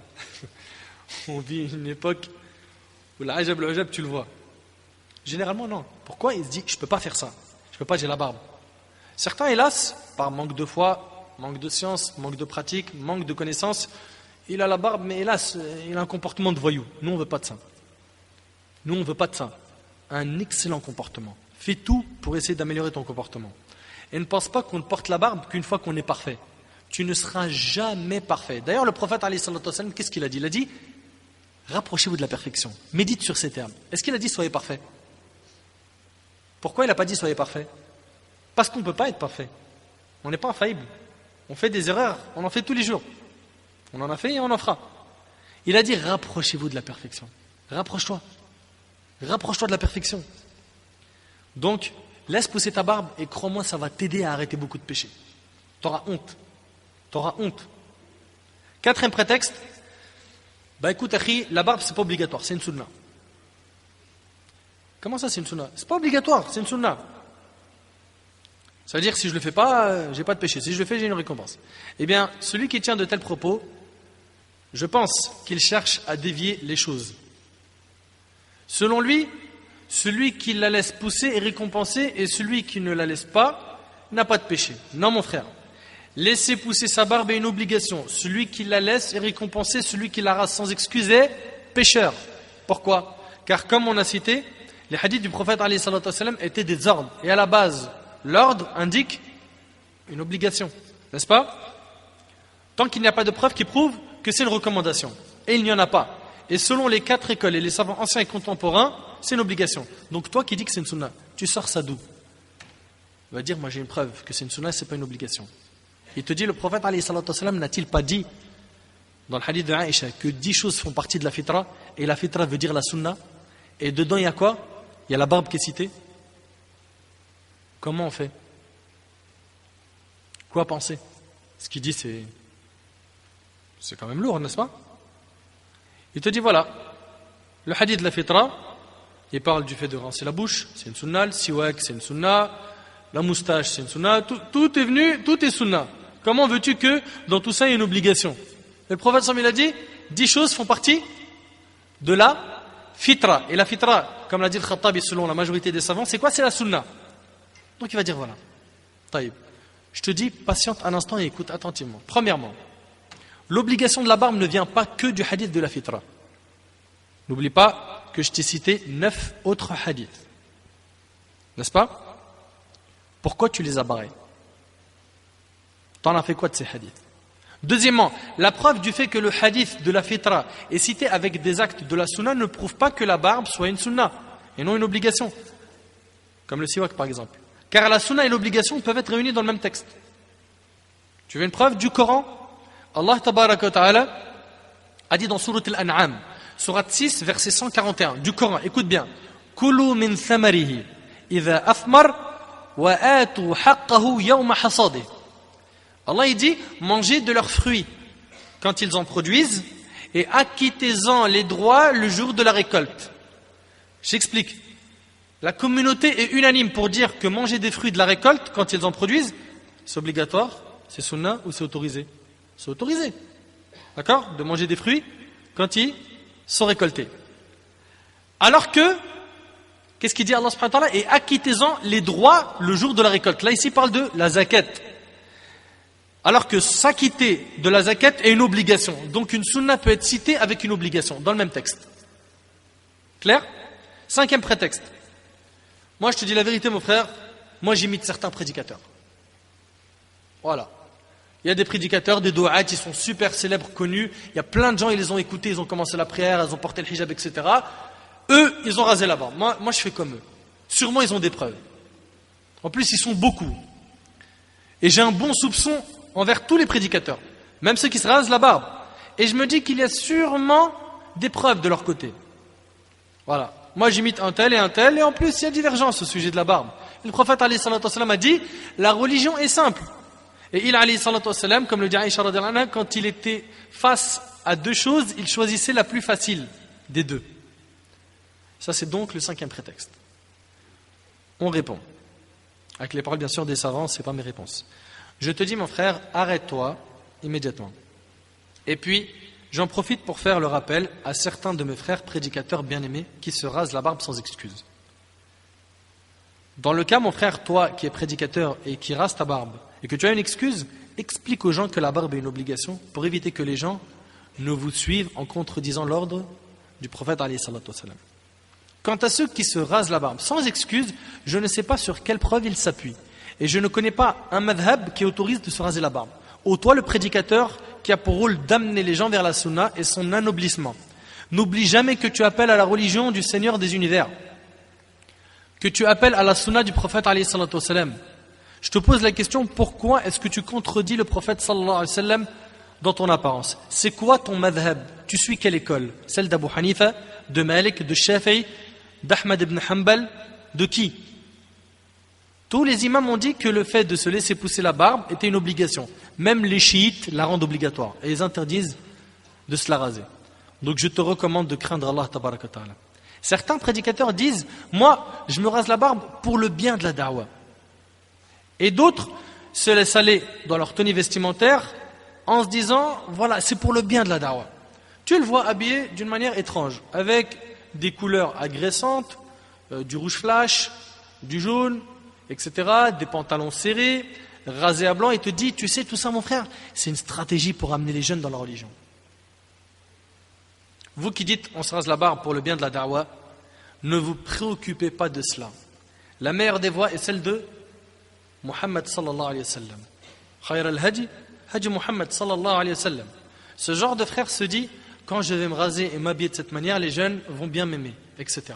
on vit une époque où le hijab, tu le vois. Généralement, non. Pourquoi? Il se dit, je peux pas faire ça. Je peux pas, j'ai la barbe. Certains, hélas, par manque de foi, manque de science, manque de pratique, manque de connaissances, il a la barbe, mais hélas, il a un comportement de voyou. Nous, on veut pas de ça. Nous, on veut pas de ça. Un excellent comportement. Fais tout pour essayer d'améliorer ton comportement. Et ne pense pas qu'on ne porte la barbe qu'une fois qu'on est parfait. Tu ne seras jamais parfait. D'ailleurs, le prophète, qu'est-ce qu'il a dit? Il a dit, rapprochez-vous de la perfection. Médite sur ces termes. Est-ce qu'il a dit, soyez parfait? Pourquoi il n'a pas dit, soyez parfait? Parce qu'on ne peut pas être parfait. On n'est pas infaillible. On fait des erreurs, on en fait tous les jours. On en a fait et on en fera. Il a dit, rapprochez-vous de la perfection. Rapproche-toi. Rapproche-toi de la perfection. Donc, laisse pousser ta barbe et crois-moi, ça va t'aider à arrêter beaucoup de péchés. T'auras honte. T'auras honte. Quatrième prétexte, bah écoute, Akhi, la barbe, c'est pas obligatoire, c'est une sunna. Comment ça, c'est une sunna? C'est pas obligatoire, c'est une sunna. Ça veut dire que si je le fais pas, j'ai pas de péché. Si je le fais, j'ai une récompense. Eh bien, celui qui tient de tels propos, je pense qu'il cherche à dévier les choses. Selon lui, celui qui la laisse pousser est récompensé et celui qui ne la laisse pas n'a pas de péché. Non, mon frère. Laisser pousser sa barbe est une obligation. Celui qui la laisse est récompensé, celui qui la rase sans excuse est pécheur. Pourquoi? Car comme on a cité, les hadiths du prophète étaient des ordres. Et à la base, l'ordre indique une obligation. N'est-ce pas? Tant qu'il n'y a pas de preuve qui prouve que c'est une recommandation. Et il n'y en a pas. Et selon les 4 écoles et les savants anciens et contemporains, c'est une obligation. Donc toi qui dis que c'est une sunna, tu sors ça d'où? Il va dire, moi j'ai une preuve que c'est une sunna, c'est pas une obligation. Il te dit, le prophète n'a-t-il pas dit dans le hadith de Aïcha que 10 choses font partie de la fitra, et la fitra veut dire la sunna, et dedans il y a quoi? Il y a la barbe qui est citée. Comment on fait? Quoi penser? Ce qu'il dit c'est quand même lourd, n'est-ce pas? Il te dit voilà, le hadith de la fitra, il parle du fait de rincer la bouche, c'est une sunna, le siwak c'est une sunna, la moustache c'est une sunna, tout est venu, tout est sunna. Comment veux-tu que dans tout ça il y ait une obligation? Et le prophète il a dit, 10 choses font partie de la fitra. Et la fitra, comme l'a dit le Khattabi selon la majorité des savants, c'est quoi? C'est la sunna. Donc il va dire voilà, taïb. Je te dis, patiente un instant et écoute attentivement. Premièrement, l'obligation de la barbe ne vient pas que du hadith de la fitra. N'oublie pas que je t'ai cité 9 autres hadiths. N'est-ce pas? Pourquoi tu les as barrés? T'en as fait quoi de ces hadiths? Deuxièmement, la preuve du fait que le hadith de la fitra est cité avec des actes de la sunna ne prouve pas que la barbe soit une sunna et non une obligation. Comme le siwak par exemple. Car la sunna et l'obligation peuvent être réunies dans le même texte. Tu veux une preuve du Coran? Allah tabaraka wa ta'ala a dit dans Surat Al-An'am, Surat 6, verset 141 du Coran, écoute bien, Kulu min thamarihi idha afmar wa atu haqqahu yawma hasadih. Allah il dit, mangez de leurs fruits quand ils en produisent et acquittez-en les droits le jour de la récolte. J'explique. La communauté est unanime pour dire que manger des fruits de la récolte, quand ils en produisent, c'est obligatoire, c'est sunna ou c'est autorisé? C'est autorisé. D'accord? De manger des fruits quand ils sont récoltés. Alors que, qu'est-ce qu'il dit Allah subhanahu wa ta'ala? Et acquittez-en les droits le jour de la récolte. Là, ici, il parle de la zakat. Alors que s'acquitter de la zakat est une obligation. Donc une sunna peut être citée avec une obligation, dans le même texte. Clair? 5e prétexte. Moi, je te dis la vérité, mon frère, moi j'imite certains prédicateurs. Voilà. Il y a des prédicateurs, des du'at, ils sont super célèbres, connus. Il y a plein de gens, ils les ont écoutés, ils ont commencé la prière, ils ont porté le hijab, etc. Eux, ils ont rasé la barbe. Moi, je fais comme eux. Sûrement, ils ont des preuves. En plus, ils sont beaucoup. Et j'ai un bon soupçon envers tous les prédicateurs, même ceux qui se rasent la barbe. Et je me dis qu'il y a sûrement des preuves de leur côté. Voilà. Moi, j'imite un tel, et en plus, il y a divergence au sujet de la barbe. Et le prophète, alayhi salatu wassalam, a dit, la religion est simple. Et il, alayhi salatu wassalam, comme le dit Aïcha radhiyallahu anha, quand il était face à deux choses, il choisissait la plus facile des deux. Ça, c'est donc le 5e prétexte. On répond. Avec les paroles, bien sûr, des savants, ce n'est pas mes réponses. Je te dis, mon frère, arrête-toi immédiatement. Et puis, j'en profite pour faire le rappel à certains de mes frères prédicateurs bien-aimés qui se rasent la barbe sans excuse. Dans le cas, mon frère, toi qui es prédicateur et qui rases ta barbe, et que tu as une excuse, explique aux gens que la barbe est une obligation pour éviter que les gens ne vous suivent en contredisant l'ordre du prophète alayhi salatu wassalam. Quant à ceux qui se rasent la barbe sans excuse, je ne sais pas sur quelle preuve ils s'appuient. Et je ne connais pas un madhab qui autorise de se raser la barbe. Ô toi le prédicateur qui a pour rôle d'amener les gens vers la sunna et son anoblissement. N'oublie jamais que tu appelles à la religion du Seigneur des univers. Que tu appelles à la sunna du prophète alayhi salatu wassalam. Je te pose la question, pourquoi est-ce que tu contredis le prophète sallallahu alayhi wa sallam dans ton apparence? C'est quoi ton madhab? Tu suis quelle école? Celle d'Abu Hanifa, de Malik, de Shafi'i, d'Ahmad ibn Hanbal, de qui? Tous les imams ont dit que le fait de se laisser pousser la barbe était une obligation. Même les chiites la rendent obligatoire et ils interdisent de se la raser. Donc je te recommande de craindre Allah tabaraka ta'ala. Certains prédicateurs disent, moi je me rase la barbe pour le bien de la da'wah. Et d'autres se laissent aller dans leur tenue vestimentaire en se disant, voilà, c'est pour le bien de la da'wah. Tu le vois habillé d'une manière étrange, avec des couleurs agressantes, du rouge flash, du jaune, etc., des pantalons serrés, rasés à blanc, et te dit, tu sais, tout ça, mon frère, c'est une stratégie pour amener les jeunes dans la religion. Vous qui dites, on se rase la barbe pour le bien de la da'wah, ne vous préoccupez pas de cela. La meilleure des voies est celle de Muhammad sallallahu alayhi wa sallam. Khayr al-hadi, hadi Muhammad sallallahu alayhi wa sallam. Ce genre de frère se dit, quand je vais me raser et m'habiller de cette manière, les jeunes vont bien m'aimer, etc.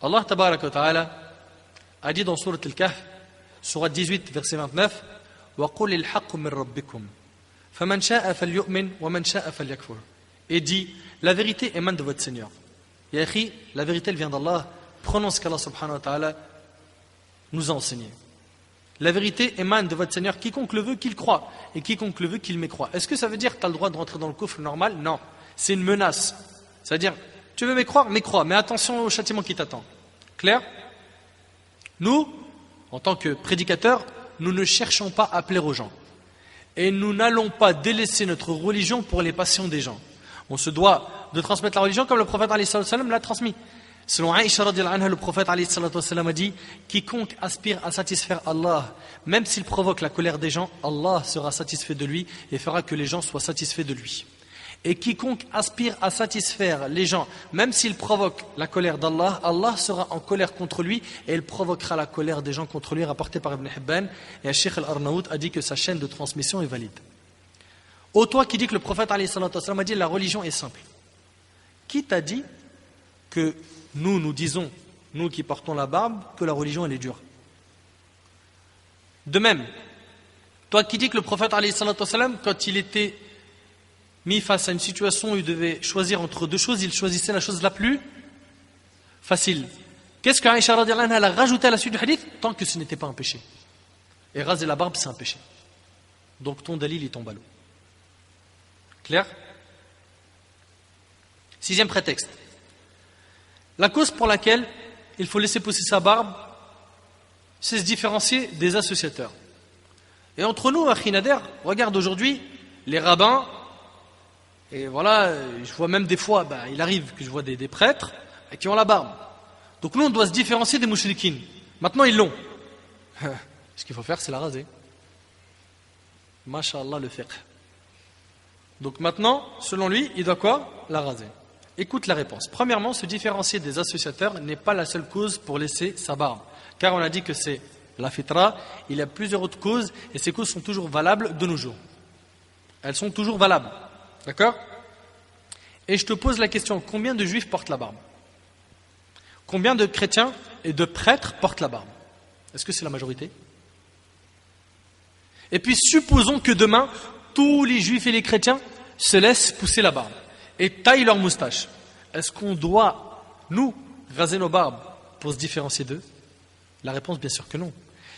Allah tabaraka wa ta'ala a dit dans Sourate Al-Kahf, Sourate 18, verset 29, وَقُلِ الْحَقُّ مِنْ رَبِّكُمْ فَمَنْ شَاءَ فَلْيُؤْمِنْ وَمَنْ شَاءَ فَلْيَكْفُرْ. Et dit, la vérité émane de votre Seigneur. Ya akhi, la vérité elle vient d'Allah. Prenons ce qu'Allah subhanahu wa ta'ala nous a enseigné. La vérité émane de votre Seigneur. Quiconque le veut, qu'il croit. Et quiconque le veut, qu'il mécroit. Est-ce que ça veut dire que tu as le droit de rentrer dans le kufr normal? Non. C'est une menace. C'est-à-dire, tu veux mécroire? Mécrois. Mais attention au châtiment qui t'attend. Clair? Nous, en tant que prédicateurs, nous ne cherchons pas à plaire aux gens. Et nous n'allons pas délaisser notre religion pour les passions des gens. On se doit de transmettre la religion comme le prophète alayhi sallam l'a transmis. Selon Aïcha radhiyallahu anha, le prophète alayhi sallam a dit, quiconque aspire à satisfaire Allah, même s'il provoque la colère des gens, Allah sera satisfait de lui et fera que les gens soient satisfaits de lui. Et quiconque aspire à satisfaire les gens, même s'il provoque la colère d'Allah, Allah sera en colère contre lui et il provoquera la colère des gens contre lui, rapporté par Ibn Hibban. Et Cheikh Al-Arnaout a dit que sa chaîne de transmission est valide. Ô toi qui dis que le prophète alayhi salatu wassalam a dit la religion est simple. Qui t'a dit que nous disons, nous qui portons la barbe, que la religion elle est dure? De même, toi qui dis que le prophète alayhi salatu wassalam, quand il était mis face à une situation où il devait choisir entre deux choses, il choisissait la chose la plus facile. Qu'est-ce qu'Aïcha radhiyallahu anha a rajouté à la suite du hadith? Tant que ce n'était pas un péché. Et raser la barbe, c'est un péché. Donc ton dalil, il tombe à l'eau. Clair? Sixième prétexte. La cause pour laquelle il faut laisser pousser sa barbe, c'est se différencier des associateurs. Et entre nous, Akhi Nader, regarde aujourd'hui, les rabbins, et voilà, je vois même des fois, il arrive que je vois des prêtres qui ont la barbe. Donc nous, on doit se différencier des mouchrikines. Maintenant, ils l'ont. Ce qu'il faut faire, c'est la raser. Masha'Allah, le fiqh. Donc maintenant, selon lui, il doit quoi? La raser. Écoute la réponse. Premièrement, se différencier des associateurs n'est pas la seule cause pour laisser sa barbe. Car on a dit que c'est la fitra, il y a plusieurs autres causes, et ces causes sont toujours valables de nos jours. Elles sont toujours valables. D'accord? Et je te pose la question, combien de juifs portent la barbe? Combien de chrétiens et de prêtres portent la barbe? Est-ce que c'est la majorité? Et puis supposons que demain, tous les juifs et les chrétiens se laissent pousser la barbe et taillent leur moustache. Est-ce qu'on doit, nous, raser nos barbes pour se différencier d'eux? La réponse, bien sûr que non.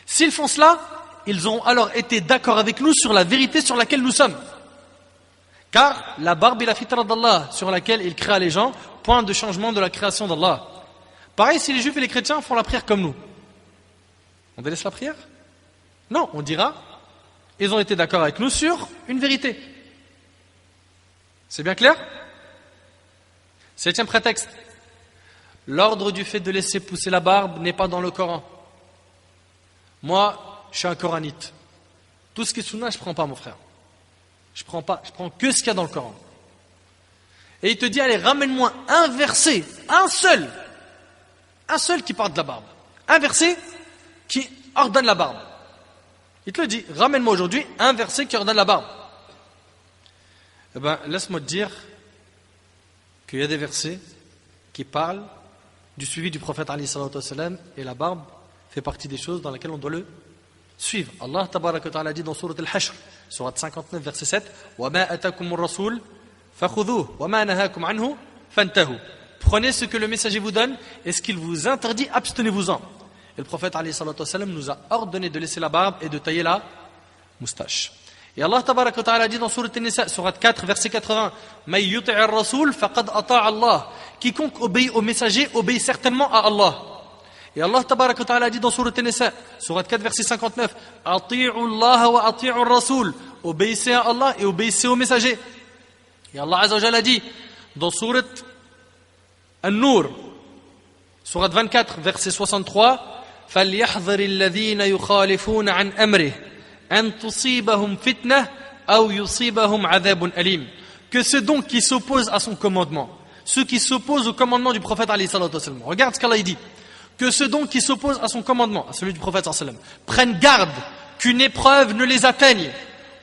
S'ils font cela, ils auront alors été d'accord avec nous sur la vérité sur laquelle nous sommes. Car la barbe est la fitra d'Allah sur laquelle il créa les gens, point de changement de la création d'Allah. Pareil si les juifs et les chrétiens font la prière comme nous. On délaisse la prière? Non, on dira, ils ont été d'accord avec nous sur une vérité. C'est bien clair? Septième prétexte. L'ordre du fait de laisser pousser la barbe n'est pas dans le Coran. Moi, je suis un coranite. Tout ce qui est sunna, je ne prends pas, mon frère. Je prends que ce qu'il y a dans le Coran. Et il te dit, allez, ramène-moi un verset, un seul qui parle de la barbe. Un verset qui ordonne la barbe. Il te le dit, ramène-moi aujourd'hui un verset qui ordonne la barbe. Eh bien, laisse-moi te dire qu'il y a des versets qui parlent du suivi du prophète alayhi salatu wassalam, et la barbe fait partie des choses dans lesquelles on doit le suivre. Allah tabaraka wa ta'ala dit dans sourate Al-Hashr, sourate 59, verset 7, وَمَا أَتَاكُمُ الرَّسُولُ فَخُذُوهُ وَمَا نَهَاكُمْ عَنْهُ فَانْتَهُوا. Prenez ce que le messager vous donne, et ce qu'il vous interdit, abstenez-vous-en. Et le prophète alayhi salatu wassalam nous a ordonné de laisser la barbe et de tailler la moustache. Et Allah tabaraka wa ta'ala dit dans sourate An-Nisa, sourate 4, verset 80, مَن يُطِعِ الرَّسُولَ فَقَدْ أَطَاعَ اللَّهَ. Quiconque obéit au messager obéit certainement à Allah. Et Allah tabaraka wa ta'ala dit dans sourate An-Nisa, sourate 4, verset 59, أَطِيعُوا اللَّهَ وَأَطِيعُوا الرَّسُولَ. Obéissez à Allah et obéissez au messager. Et Allah azza wa jalla dit dans sourate An-Nur, sourate 24, verset 63, فَلْيَحْذَرِ الَّذِينَ يُخَالِفُونَ عَنْ أَمْرِهِ أَن تُصِيبَهُمْ فِتْنَةٌ أَوْ يُصِيبَهُمْ عَذَابٌ أَلِيمٌ. Que ceux donc qui s'opposent à son commandement, ceux qui s'opposent au commandement du prophète alayhi salatu wasallam, regarde ce qu'Allah dit, que ceux donc qui s'opposent à son commandement, à celui du prophète sallallahu alayhi wa sallam, prennent garde qu'une épreuve ne les atteigne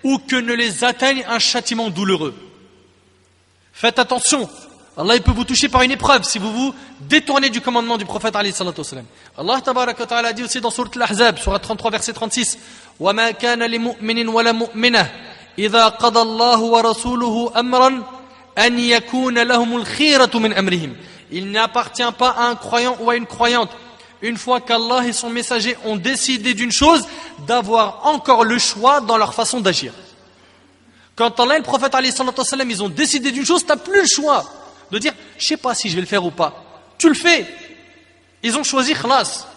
ou que ne les atteigne un châtiment douloureux. Faites attention, Allah il peut vous toucher par une épreuve si vous vous détournez du commandement du prophète alayhi salatu wasallam. Allah tabaraka wa ta'ala dit aussi dans sourate Al-Ahzab, sourate 33, verset 36, وَمَا كَانَ لِمُؤْمِنٍ وَلَا مُؤْمِنَةٍ إِذَا قَضَى اللَّهُ وَرَسُولُهُ أَمْرًا أَنْ يَكُونَ لَهُمُ الْخِيرَةُ مِنْ أَمْرِهِمْ. Il n'appartient pas à un croyant ou à une croyante, une fois qu'Allah et son messager ont décidé d'une chose, d'avoir encore le choix dans leur façon d'agir. Quand Allah et le prophète alayhi salatu wasallam, ils ont décidé d'une chose, tu n'as plus le choix de dire, je sais pas si je vais le faire ou pas. Tu le fais. Ils ont choisi khlas.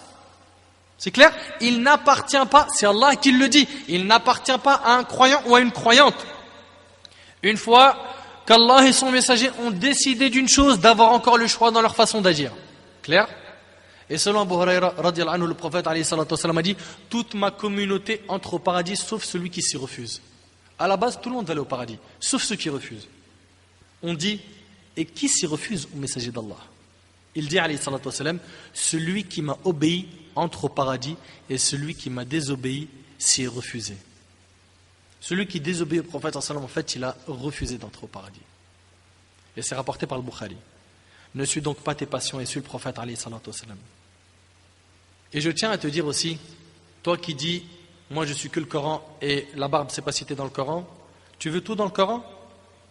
C'est clair? Il n'appartient pas, c'est Allah qui le dit, il n'appartient pas à un croyant ou à une croyante, une fois qu'Allah et son messager ont décidé d'une chose, d'avoir encore le choix dans leur façon d'agir. Clair? Et selon Abu Huraira radiyallahu anhu, le prophète alayhi salatu wasallam a dit, toute ma communauté entre au paradis sauf celui qui s'y refuse. À la base, tout le monde va aller au paradis, sauf ceux qui refusent. On dit, et qui s'y refuse au messager d'Allah? Il dit alayhi salatu wasallam, celui qui m'a obéi entre au paradis, et celui qui m'a désobéi s'y est refusé. Celui qui désobéit au prophète sallallahu alayhi wa sallam, en fait, il a refusé d'entrer au paradis. Et c'est rapporté par le Bukhari. Ne suis donc pas tes passions et suis le prophète alayhi salatu wasallam. Et je tiens à te dire aussi, toi qui dis, moi je suis que le Coran et la barbe c'est pas cité dans le Coran, tu veux tout dans le Coran?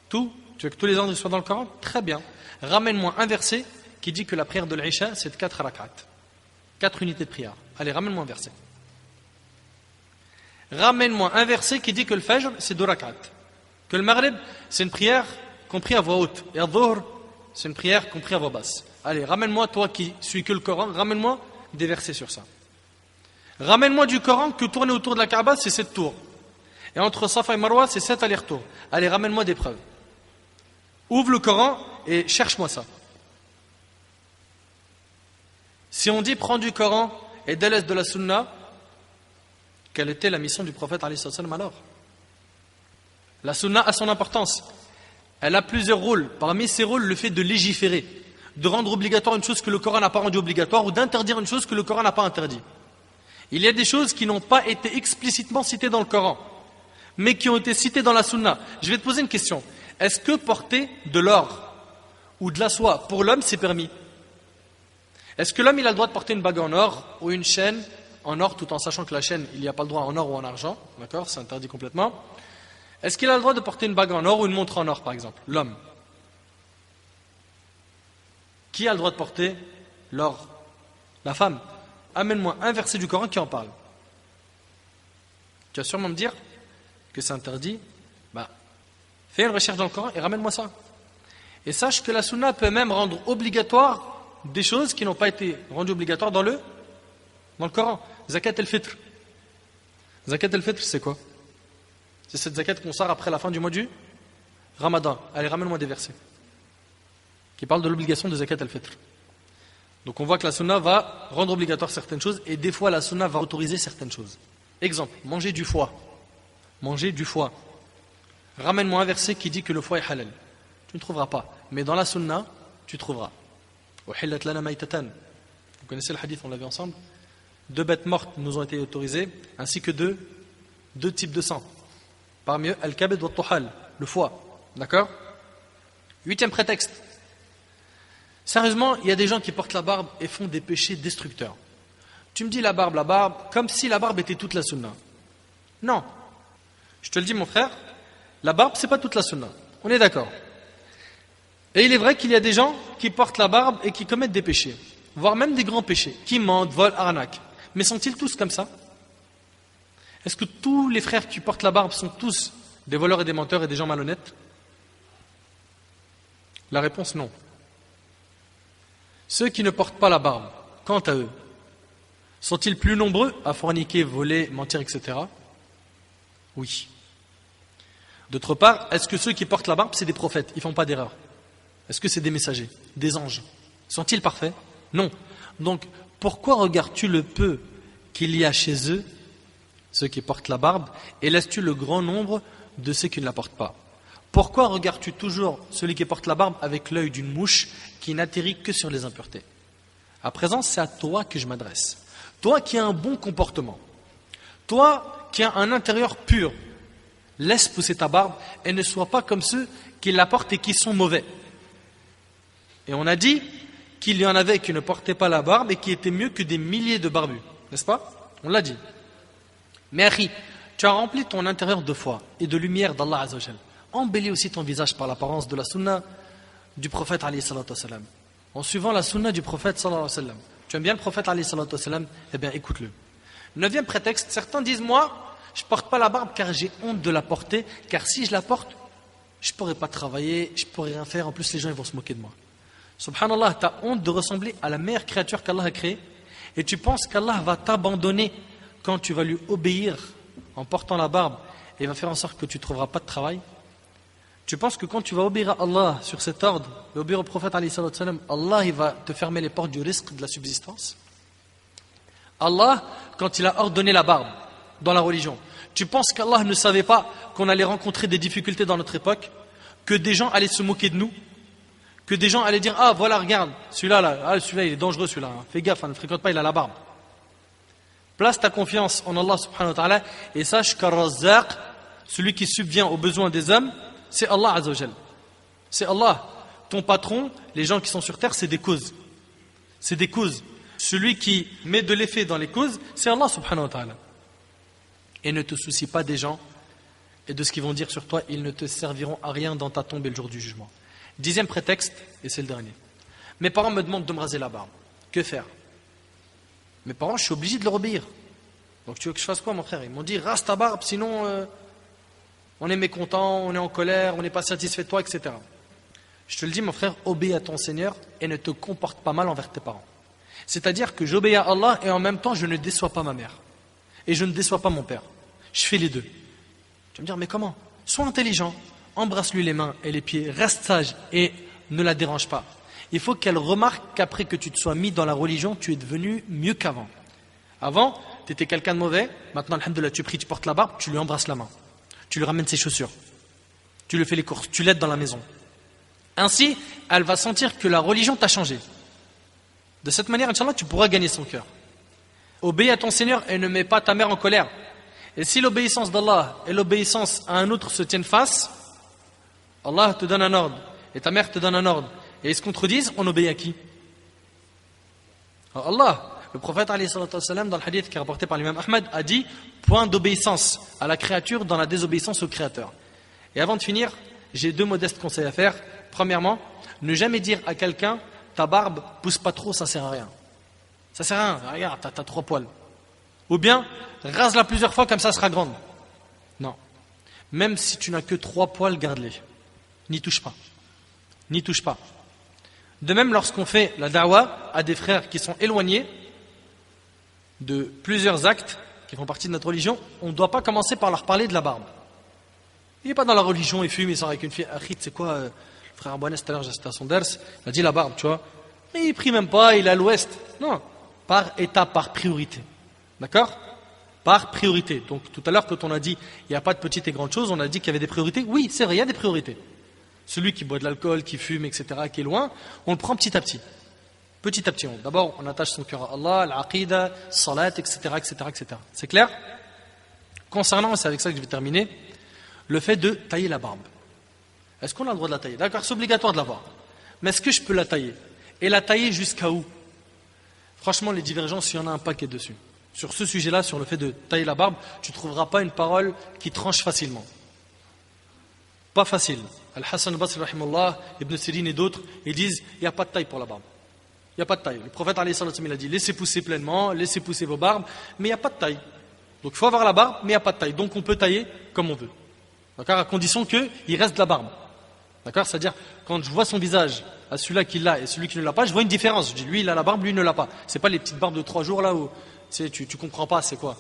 Tout? Tu veux que tous les ordres soient dans le Coran? Très bien. Ramène-moi un verset qui dit que la prière de l'Isha c'est de 4 rak'at. 4 unités de prière. Allez, ramène-moi un verset. Ramène-moi un verset qui dit que le Fajr c'est 2 rak'at. Que le Maghrib c'est une prière comprise à voix haute. Et al-Dhuhr C'est une prière comprise à voix basse. Allez, ramène-moi, toi qui suis que le Coran, ramène-moi des versets sur ça. Ramène-moi du Coran que tourner autour de la Kaaba, c'est 7 tours. Et entre Safa et Marwa, c'est 7 allers-retours. Allez, ramène-moi des preuves. Ouvre le Coran et cherche-moi ça. Si on dit prends du Coran et délaisse de la Sunna, quelle était la mission du prophète alayhi salam alors? La Sunna a son importance. Elle a plusieurs rôles. Parmi ces rôles, le fait de légiférer, de rendre obligatoire une chose que le Coran n'a pas rendue obligatoire ou d'interdire une chose que le Coran n'a pas interdit. Il y a des choses qui n'ont pas été explicitement citées dans le Coran, mais qui ont été citées dans la Sunna. Je vais te poser une question. Est-ce que porter de l'or ou de la soie pour l'homme c'est permis? Est-ce que l'homme il a le droit de porter une bague en or ou une chaîne en or tout en sachant que la chaîne il n'y a pas le droit en or ou en argent? D'accord, c'est interdit complètement. Est-ce qu'il a le droit de porter une bague en or ou une montre en or par exemple? L'homme. Qui a le droit de porter l'or? La femme. Amène-moi un verset du Coran qui en parle. Tu vas sûrement me dire que c'est interdit. Fais une recherche dans le Coran et ramène-moi ça. Et sache que la Sunna peut même rendre obligatoire des choses qui n'ont pas été rendues obligatoires dans le Coran. Zakat el-Fitr. Zakat el-Fitr, c'est quoi? C'est cette zakat qu'on sort après la fin du mois du Ramadan. Allez, ramène-moi des versets qui parlent de l'obligation de Zakat el-Fitr. Donc on voit que la Sunna va rendre obligatoire certaines choses et des fois la Sunna va autoriser certaines choses. Exemple, manger du foie. Manger du foie. Ramène-moi un verset qui dit que le foie est halal. Tu ne trouveras pas. Mais dans la Sunna, tu trouveras. Vous connaissez le hadith, on l'a vu ensemble. 2 bêtes mortes nous ont été autorisées, ainsi que deux types de sang. Parmi eux, al-kabed wa tuhal, le foie. D'accord? 8e prétexte. Sérieusement, il y a des gens qui portent la barbe et font des péchés destructeurs. Tu me dis la barbe, comme si la barbe était toute la sunna. Non. Je te le dis mon frère, la barbe c'est pas toute la sunna. On est d'accord. Et il est vrai qu'il y a des gens qui portent la barbe et qui commettent des péchés, voire même des grands péchés, qui mentent, volent, arnaquent. Mais sont-ils tous comme ça? Est-ce que tous les frères qui portent la barbe sont tous des voleurs et des menteurs et des gens malhonnêtes? La réponse non. Ceux qui ne portent pas la barbe, quant à eux, sont-ils plus nombreux à forniquer, voler, mentir, etc.? Oui. D'autre part, est-ce que ceux qui portent la barbe, c'est des prophètes? Ils ne font pas d'erreur. Est-ce que c'est des messagers, des anges? Sont-ils parfaits? Non. Donc, pourquoi regardes-tu le peu qu'il y a chez eux, ceux qui portent la barbe, et laisses-tu le grand nombre de ceux qui ne la portent pas? Pourquoi regardes-tu toujours celui qui porte la barbe avec l'œil d'une mouche qui n'atterrit que sur les impuretés? À présent, c'est à toi que je m'adresse. Toi qui as un bon comportement, toi qui as un intérieur pur, laisse pousser ta barbe et ne sois pas comme ceux qui la portent et qui sont mauvais. Et on a dit qu'il y en avait qui ne portaient pas la barbe et qui étaient mieux que des milliers de barbus, n'est-ce pas? On l'a dit. Mais Akhi, tu as rempli ton intérieur de foi et de lumière d'Allah Azza wa Jal. Embellis aussi ton visage par l'apparence de la sunna du prophète alayhi salatu wassalam. En suivant la sunna du prophète sallallahu alayhi wa sallam. Tu aimes bien le prophète alayhi salatu wassalam? Eh bien écoute-le. 9e prétexte, certains disent moi, je ne porte pas la barbe car j'ai honte de la porter, car si je la porte, je ne pourrai pas travailler, je ne pourrai rien faire, en plus les gens ils vont se moquer de moi. Subhanallah, tu as honte de ressembler à la meilleure créature qu'Allah a créée et tu penses qu'Allah va t'abandonner quand tu vas lui obéir en portant la barbe et il va faire en sorte que tu ne trouveras pas de travail? Tu penses que quand tu vas obéir à Allah sur cet ordre, et obéir au prophète alayhi salatu wassalam, Allah il va te fermer les portes du risque de la subsistance? Allah, quand il a ordonné la barbe dans la religion, tu penses qu'Allah ne savait pas qu'on allait rencontrer des difficultés dans notre époque, que des gens allaient se moquer de nous, que des gens allaient dire ah voilà regarde celui-là là, celui-là il est dangereux celui-là, hein. Fais gaffe, ne fréquente pas, il a la barbe. Place ta confiance en Allah subhanahu wa ta'ala et sache qu'Ar-Razzaq, celui qui subvient aux besoins des hommes, c'est Allah Azza wa Jal. C'est Allah. Ton patron, les gens qui sont sur terre, c'est des causes. C'est des causes. Celui qui met de l'effet dans les causes, c'est Allah subhanahu wa ta'ala. Et ne te soucie pas des gens et de ce qu'ils vont dire sur toi, ils ne te serviront à rien dans ta tombe et le jour du jugement. 10e prétexte, et c'est le dernier. Mes parents me demandent de me raser la barbe. Que faire? Mes parents, je suis obligé de leur obéir. Donc tu veux que je fasse quoi mon frère? Ils m'ont dit rase ta barbe, sinon on est mécontent, on est en colère, on n'est pas satisfait de toi, etc. Je te le dis mon frère, obéis à ton Seigneur et ne te comporte pas mal envers tes parents. C'est-à-dire que j'obéis à Allah et en même temps je ne déçois pas ma mère. Et je ne déçois pas mon père. Je fais les deux. Tu vas me dire, mais comment? Sois intelligent, embrasse-lui les mains et les pieds, reste sage et ne la dérange pas. Il faut qu'elle remarque qu'après que tu te sois mis dans la religion, tu es devenu mieux qu'avant. Avant, tu étais quelqu'un de mauvais, maintenant, alhamdoulilah, tu pries, tu portes la barbe, tu lui embrasses la main. Tu lui ramènes ses chaussures. Tu lui fais les courses, tu l'aides dans la maison. Ainsi, elle va sentir que la religion t'a changé. De cette manière, Inch'Allah, tu pourras gagner son cœur. Obéis à ton Seigneur et ne mets pas ta mère en colère. Et si l'obéissance d'Allah et l'obéissance à un autre se tiennent face, Allah te donne un ordre et ta mère te donne un ordre et ils se contredisent, on obéit à qui? Alors Allah, le prophète alayhi salatu wassalam, dans le hadith qui est rapporté par l'imam Ahmad, a dit point d'obéissance à la créature dans la désobéissance au créateur. Et avant de finir, j'ai 2 modestes conseils à faire. Premièrement, ne jamais dire à quelqu'un ta barbe pousse pas trop, ça sert à rien. Ça sert à rien, regarde, t'as 3 poils. Ou bien, rase-la plusieurs fois comme ça sera grande. Non. Même si tu n'as que 3 poils, garde-les. N'y touche pas. N'y touche pas. De même, lorsqu'on fait la da'wa à des frères qui sont éloignés de plusieurs actes qui font partie de notre religion, on ne doit pas commencer par leur parler de la barbe. Il n'est pas dans la religion, il fume, il sort avec une fille. Achid, c'est quoi le frère Abouanes, tout à l'heure, j'étais à son ders, il a dit la barbe, tu vois. Mais il ne prie même pas, il est à l'ouest. Non, par étape, par priorité. D'accord? Par priorité. Donc tout à l'heure, quand on a dit il n'y a pas de petites et grandes choses, on a dit qu'il y avait des priorités. Oui, c'est vrai, il y a des priorités. Celui qui boit de l'alcool, qui fume, etc., qui est loin, on le prend petit à petit. Petit à petit. D'abord, on attache son cœur à Allah, l'aqidah, salat, etc., etc., etc. C'est clair? Concernant, c'est avec ça que je vais terminer, le fait de tailler la barbe. Est-ce qu'on a le droit de la tailler? D'accord, c'est obligatoire de l'avoir. Mais est-ce que je peux la tailler? Et la tailler jusqu'à où? Franchement, les divergences, il y en a un paquet dessus. Sur ce sujet-là, sur le fait de tailler la barbe, tu ne trouveras pas une parole qui tranche facilement. Pas facile. Al-Hassan al-Basri, rahimahullah, Ibn Sirin et d'autres, ils disent il n'y a pas de taille pour la barbe. Il n'y a pas de taille. Le prophète, alayhi salatu wassalam, il a dit laissez pousser pleinement, laissez pousser vos barbes, mais il n'y a pas de taille. Donc il faut avoir la barbe, mais il n'y a pas de taille. Donc on peut tailler comme on veut. D'accord? À condition qu'il reste de la barbe. D'accord? C'est-à-dire, quand je vois son visage, à celui-là qui l'a et celui qui ne l'a pas, je vois une différence. Je dis lui il a la barbe, lui il ne l'a pas. C'est pas les petites barbes de 3 jours là où tu comprends pas c'est quoi.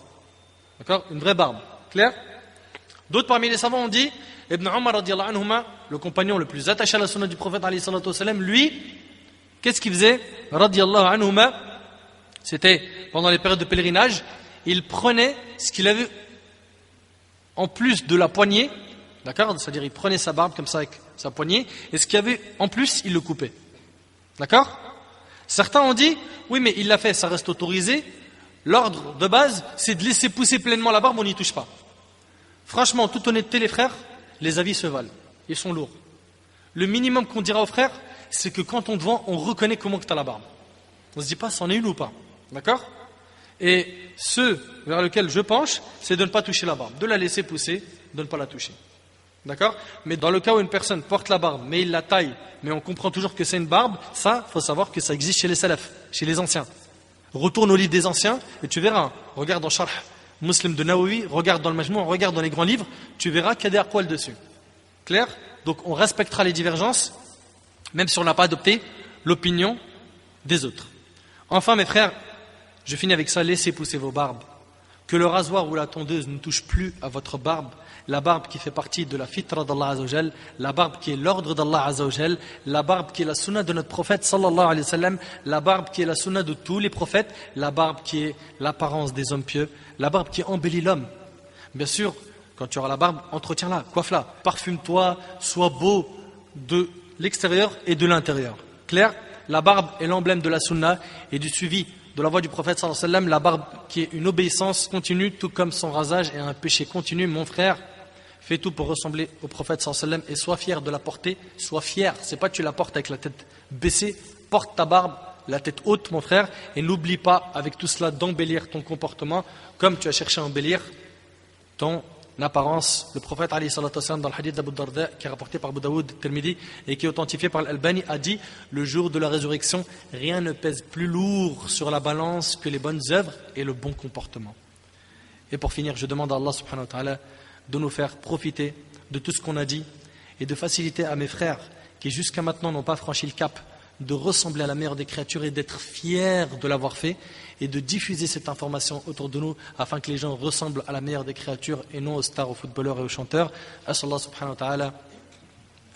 D'accord? Une vraie barbe. Clair? D'autres parmi les savants ont dit, Ibn Umar radiyallahu anhuma, le compagnon le plus attaché à la sunna du prophète alayhi salatu wassalam, lui, qu'est-ce qu'il faisait? Radiyallahu anhuma, c'était pendant les périodes de pèlerinage, il prenait ce qu'il avait en plus de la poignée, d'accord? C'est-à-dire il prenait sa barbe comme ça avec sa poignée, et ce qu'il y avait en plus, il le coupait. D'accord? Certains ont dit, oui mais il l'a fait, ça reste autorisé. L'ordre de base, c'est de laisser pousser pleinement la barbe, on n'y touche pas. Franchement, en toute honnêteté les frères, les avis se valent, ils sont lourds. Le minimum qu'on dira aux frères, c'est que quand on te voit, on reconnaît comment que tu as la barbe. On se dit pas c'en est une ou pas. D'accord? Et ce vers lequel je penche, c'est de ne pas toucher la barbe, de la laisser pousser, de ne pas la toucher. D'accord? Mais dans le cas où une personne porte la barbe, mais il la taille, mais on comprend toujours que c'est une barbe, ça, il faut savoir que ça existe chez les salafs, chez les anciens. Retourne au livre des anciens et tu verras, regarde dans Sharh Muslim de Nawawi, regarde dans le Majmou', regarde dans les grands livres, tu verras qu'il y a des aqwal dessus. Clair? Donc on respectera les divergences, même si on n'a pas adopté l'opinion des autres. Enfin mes frères, je finis avec ça, laissez pousser vos barbes. Que le rasoir ou la tondeuse ne touche plus à votre barbe, la barbe qui fait partie de la fitra d'Allah Azzawajal, la barbe qui est l'ordre d'Allah Azzawajal, la barbe qui est la sunna de notre prophète sallallahu alayhi wa sallam, la barbe qui est la sunna de tous les prophètes, la barbe qui est l'apparence des hommes pieux, la barbe qui embellit l'homme. Bien sûr, quand tu auras la barbe, entretiens-la, coiffe-la, parfume-toi, sois beau de l'extérieur et de l'intérieur. Clair? La barbe est l'emblème de la sunna et du suivi de la voie du prophète sallallahu alayhi wa sallam, la barbe qui est une obéissance continue, tout comme son rasage est un péché continu. Mon frère, fais tout pour ressembler au prophète sallallahu alayhi wa sallam et sois fier de la porter, sois fier. C'est pas que tu la portes avec la tête baissée, porte ta barbe, la tête haute, mon frère, et n'oublie pas avec tout cela d'embellir ton comportement comme tu as cherché à embellir ton apparence. Le prophète alayhi salatu wassalam, dans le hadith d'Abu Darda qui est rapporté par Abu Daoud Tirmidhi et qui est authentifié par l'Albani, a dit: le jour de la résurrection, rien ne pèse plus lourd sur la balance que les bonnes œuvres et le bon comportement. Et pour finir, je demande à Allah subhanahu wa ta'ala de nous faire profiter de tout ce qu'on a dit et de faciliter à mes frères qui jusqu'à maintenant n'ont pas franchi le cap de ressembler à la meilleure des créatures et d'être fiers de l'avoir fait et de diffuser cette information autour de nous afin que les gens ressemblent à la meilleure des créatures et non aux stars, aux footballeurs et aux chanteurs. As'Allah subhanahu wa ta'ala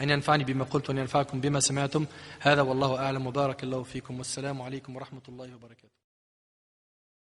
أن ينفعني بما قلت وأن ينفعكم بما سمعتم هذا والله أعلم وبارك الله فيكم والسلام عليكم ورحمة الله وبركاته